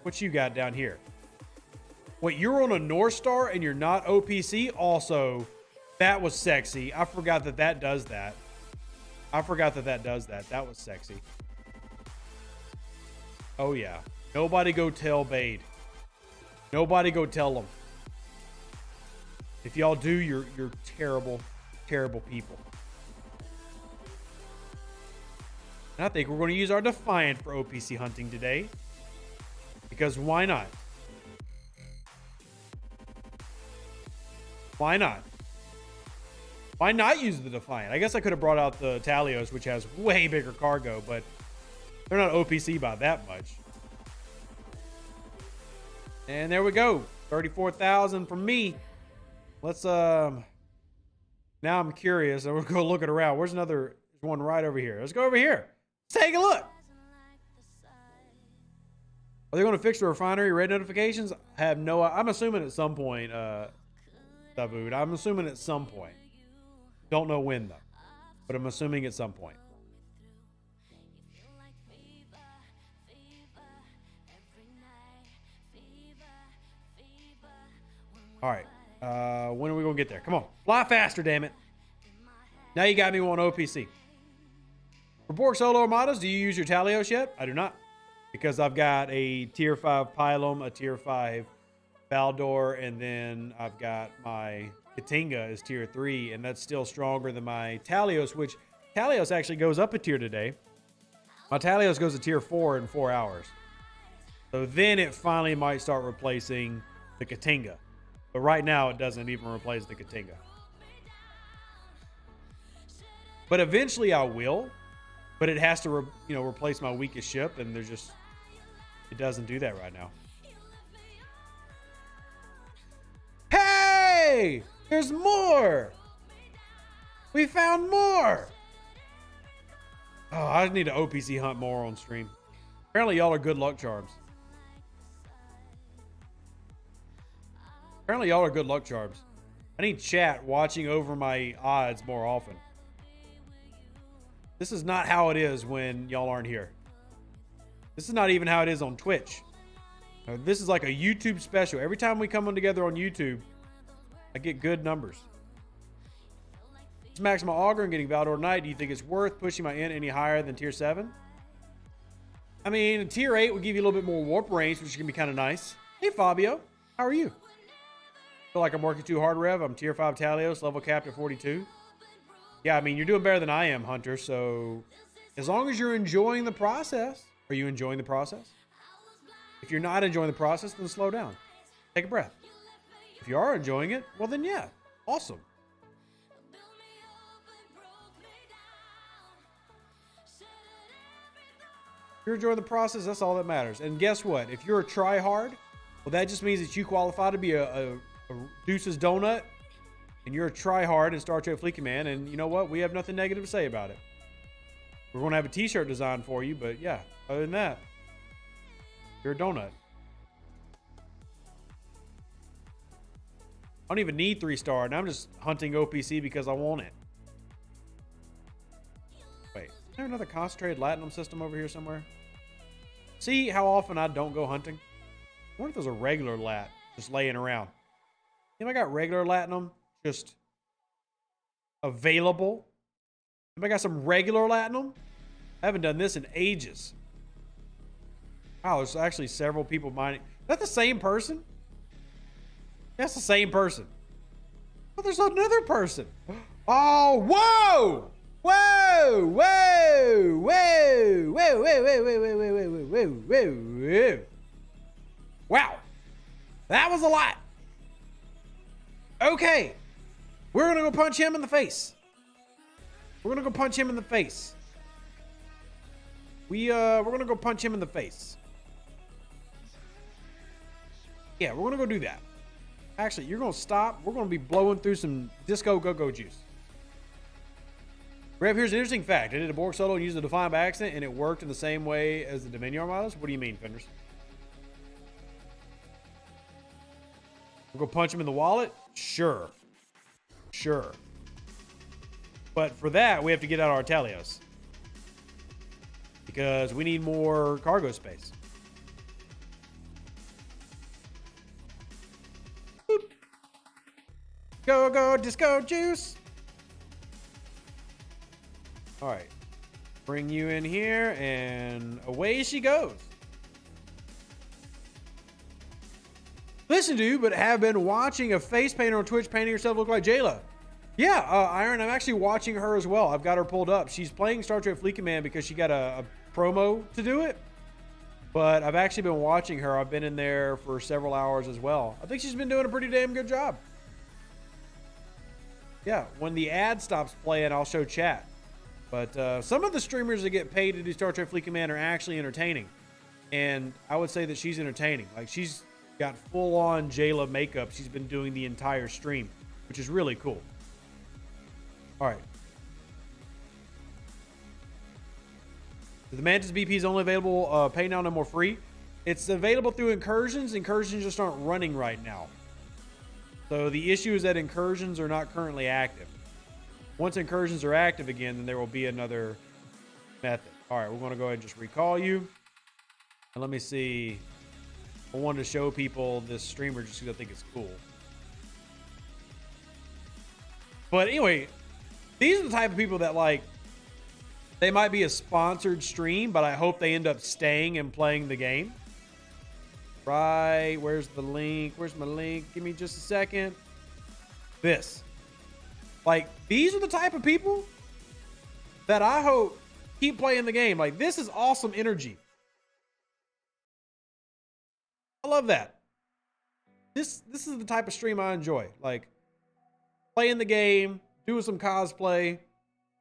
What you got down here? Wait, you're on a North Star and you're not OPC? Also, that was sexy. I forgot that that does that. I forgot that that does that. That was sexy. Oh, yeah. Nobody go tell Bade. Nobody go tell them. If y'all do, you're terrible, terrible people. And I think we're going to use our Defiant for OPC hunting today. Because why not? Why not? Why not use the Defiant? I guess I could have brought out the Talios, which has way bigger cargo, but they're not OPC by that much. And there we go. 34,000 from me. Let's, now I'm curious. I'm going to go looking around. Where's another one right over here? Let's go over here. Let's take a look. Are they going to fix the refinery red notifications? I have no, I'm assuming at some point, Dawood. I'm assuming at some point. Don't know when though, but I'm assuming at some point. All right. When are we going to get there? Come on. Fly faster, damn it. Now you got me on OPC. For Borg Solo Armadas, do you use your Talios yet? I do not. Because I've got a tier 5 Pylum, a tier 5 Valdor, and then I've got my Katinga is tier 3, and that's still stronger than my Talios, which Talios actually goes up a tier today. My Talios goes to tier 4 in 4 hours. So then it finally might start replacing the Katinga. But right now, it doesn't even replace the Katinga. But eventually I will. But it has to, replace my weakest ship, and there's just... It doesn't do that right now. Hey! There's more! We found more! Oh, I need to OPC hunt more on stream. Apparently y'all are good luck charms. Apparently y'all are good luck charms. I need chat watching over my odds more often. This is not how it is when y'all aren't here. This is not even how it is on Twitch. This is like a YouTube special. Every time we come on together on YouTube, I get good numbers. It's Max my Auger and getting Valdor Knight. Do you think it's worth pushing my int any higher than tier 7? I mean, tier 8 would give you a little bit more warp range, which can be kind of nice. Hey, Fabio. How are you? Feel like I'm working too hard, Rev. I'm tier 5 Talios, level capped at 42. Yeah, I mean, you're doing better than I am, Hunter. So as long as you're enjoying the process. Are you enjoying the process? If you're not enjoying the process, then slow down. Take a breath. If you are enjoying it, well then yeah. Awesome. you're enjoying the process, that's all that matters. And guess what? If you're a try-hard, well, that just means that you qualify to be a Deuce's Donut, and you're a try-hard in Star Trek Fleet Command, and you know what? We have nothing negative to say about it. We're going to have a t-shirt design for you, but yeah, other than that, you're a donut. I don't even need 3-star, and I'm just hunting OPC because I want it. Wait, is there another concentrated latinum system over here somewhere? See how often I don't go hunting? I wonder if there's a regular lat just laying around. You know, I got regular latinum just available. I got some regular latinum. I haven't done this in ages. Wow, there's actually several people mining. Is that the same person? That's the same person. Oh, there's another person. Oh, whoa! Whoa! Whoa! Whoa! Whoa! Whoa! Whoa! Whoa! Whoa! Whoa! Whoa! Whoa! Wow. That was a lot. Okay. We're gonna go punch him in the face. We're gonna go punch him in the face. We're gonna go punch him in the face. Yeah, we're gonna go do that. Actually, you're gonna stop. We're gonna be blowing through some disco go-go juice. Rev, here's an interesting fact. I did a Borg solo and used the Define by accident, and it worked in the same way as the Dominion Armadas. What do you mean, Fenders? We'll go punch him in the wallet? Sure. Sure. But for that, we have to get out our Talios. Because we need more cargo space. Boop. Go, go, disco juice. All right. Bring you in here, and away she goes. Listen to, but have been watching a face painter on Twitch painting herself look like Jayla. Yeah, Iron, I'm actually watching her as well. I've got her pulled up. She's playing Star Trek Fleet Command because she got a promo to do it. But I've actually been watching her. I've been in there for several hours as well. I think she's been doing a pretty damn good job. Yeah, when the ad stops playing, I'll show chat. But some of the streamers that get paid to do Star Trek Fleet Command are actually entertaining. And I would say that she's entertaining. Like, she's got full-on Jayla makeup. She's been doing the entire stream, which is really cool. All right. The Mantis BP is only available pay now, no more free. It's available through Incursions. Incursions just aren't running right now. So the issue is that Incursions are not currently active. Once Incursions are active again, then there will be another method. All right, we're going to go ahead and just recall you. And let me see. I wanted to show people this streamer just because I think it's cool. But anyway, these are the type of people that, like, they might be a sponsored stream, but I hope they end up staying and playing the game. Right, where's the link? Where's my link? Give me just a second. This. Like, these are the type of people that I hope keep playing the game. Like, this is awesome energy. I love that. This is the type of stream I enjoy. Like, playing the game, doing some cosplay.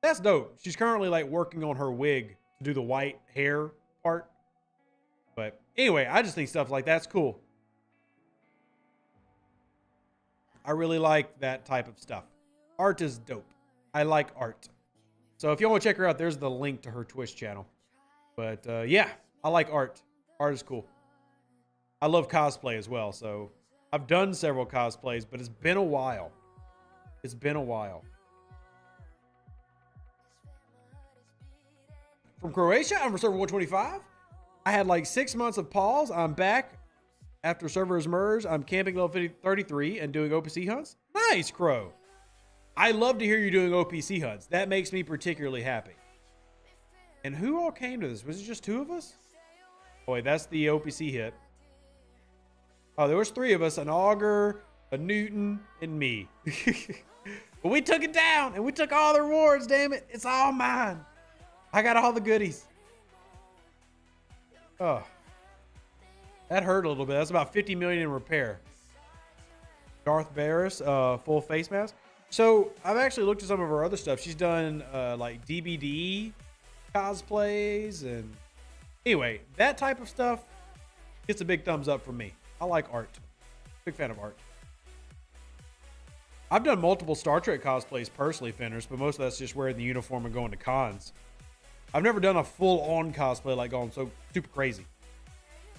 That's dope. She's currently, like, working on her wig to do the white hair part. But anyway, I just think stuff like that's cool. I really like that type of stuff. Art is dope. I like art. So if you want to check her out, there's the link to her Twitch channel. But yeah, I like art. Art is cool. I love cosplay as well. So I've done several cosplays, but it's been a while. It's been a while. From Croatia, I'm for server 125. I had like 6 months of pause. I'm back after servers merged. I'm camping level 33 and doing OPC hunts. Nice, Crow. I love to hear you doing OPC hunts. That makes me particularly happy. And who all came to this? Was it just 2 of us? Boy, that's the OPC hit. Oh, there was 3 of us, an Augur, a Newton, and me. But we took it down, and we took all the rewards, damn it. It's all mine. I got all the goodies. Oh. That hurt a little bit. That's about 50 million in repair. Darth Barris, full face mask. So I've actually looked at some of her other stuff. She's done like DBD cosplays, and Anyway, that type of stuff gets a big thumbs up from me. I like art. Big fan of art. I've done multiple Star Trek cosplays personally, Fenders, but most of that's just wearing the uniform and going to cons. I've never done a full-on cosplay like going so super crazy.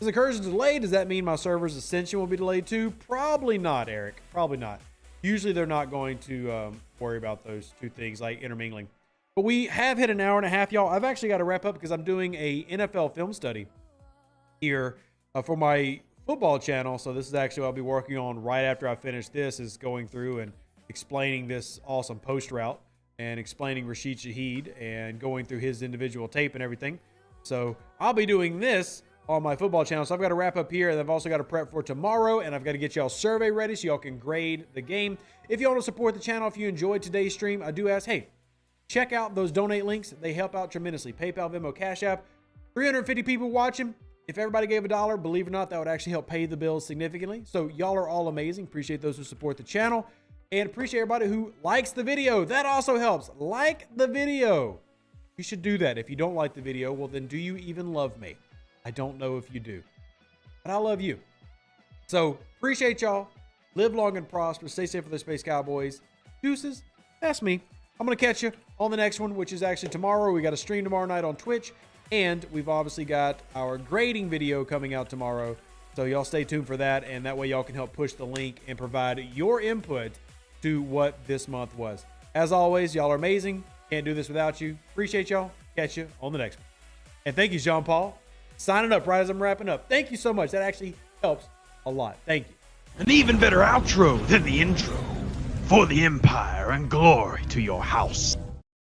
Is incursion delayed? Does that mean my server's ascension will be delayed too? Probably not, Eric. Probably not. Usually they're not going to worry about those two things like intermingling. But we have hit an hour and a half, y'all. I've actually got to wrap up because I'm doing a NFL film study here for my football channel. So this is actually what I'll be working on right after I finish this, is going through and explaining this awesome post route and explaining Rashid Shaheed and going through his individual tape and everything. So I'll be doing this on my football channel. So I've got to wrap up here, and I've also got to prep for tomorrow, and I've got to get y'all survey ready so y'all can grade the game. If you want to support the channel, if you enjoyed today's stream, I do ask, hey, check out those donate links. They help out tremendously. PayPal, Venmo, Cash App. 350 people watching. If everybody gave $1, believe it or not, that would actually help pay the bills significantly. So y'all are all amazing. Appreciate those who support the channel, and appreciate everybody who likes the video. That also helps. Like the video. You should do that. If you don't like the video, well, then do you even love me? I don't know if you do, but I love you. So appreciate y'all. Live long and prosper. Stay safe for the Space Cowboys. Deuces. That's me. I'm going to catch you on the next one, which is actually tomorrow. We got a stream tomorrow night on Twitch, and we've obviously got our grading video coming out tomorrow. So y'all stay tuned for that, and that way y'all can help push the link and provide your input to what this month was. As always, y'all are amazing. Can't do this without you. Appreciate y'all. Catch you on the next one. And thank you, Jean Paul. Signing up right as I'm wrapping up. Thank you so much. That actually helps a lot. Thank you. An even better outro than the intro. For the Empire and glory to your house.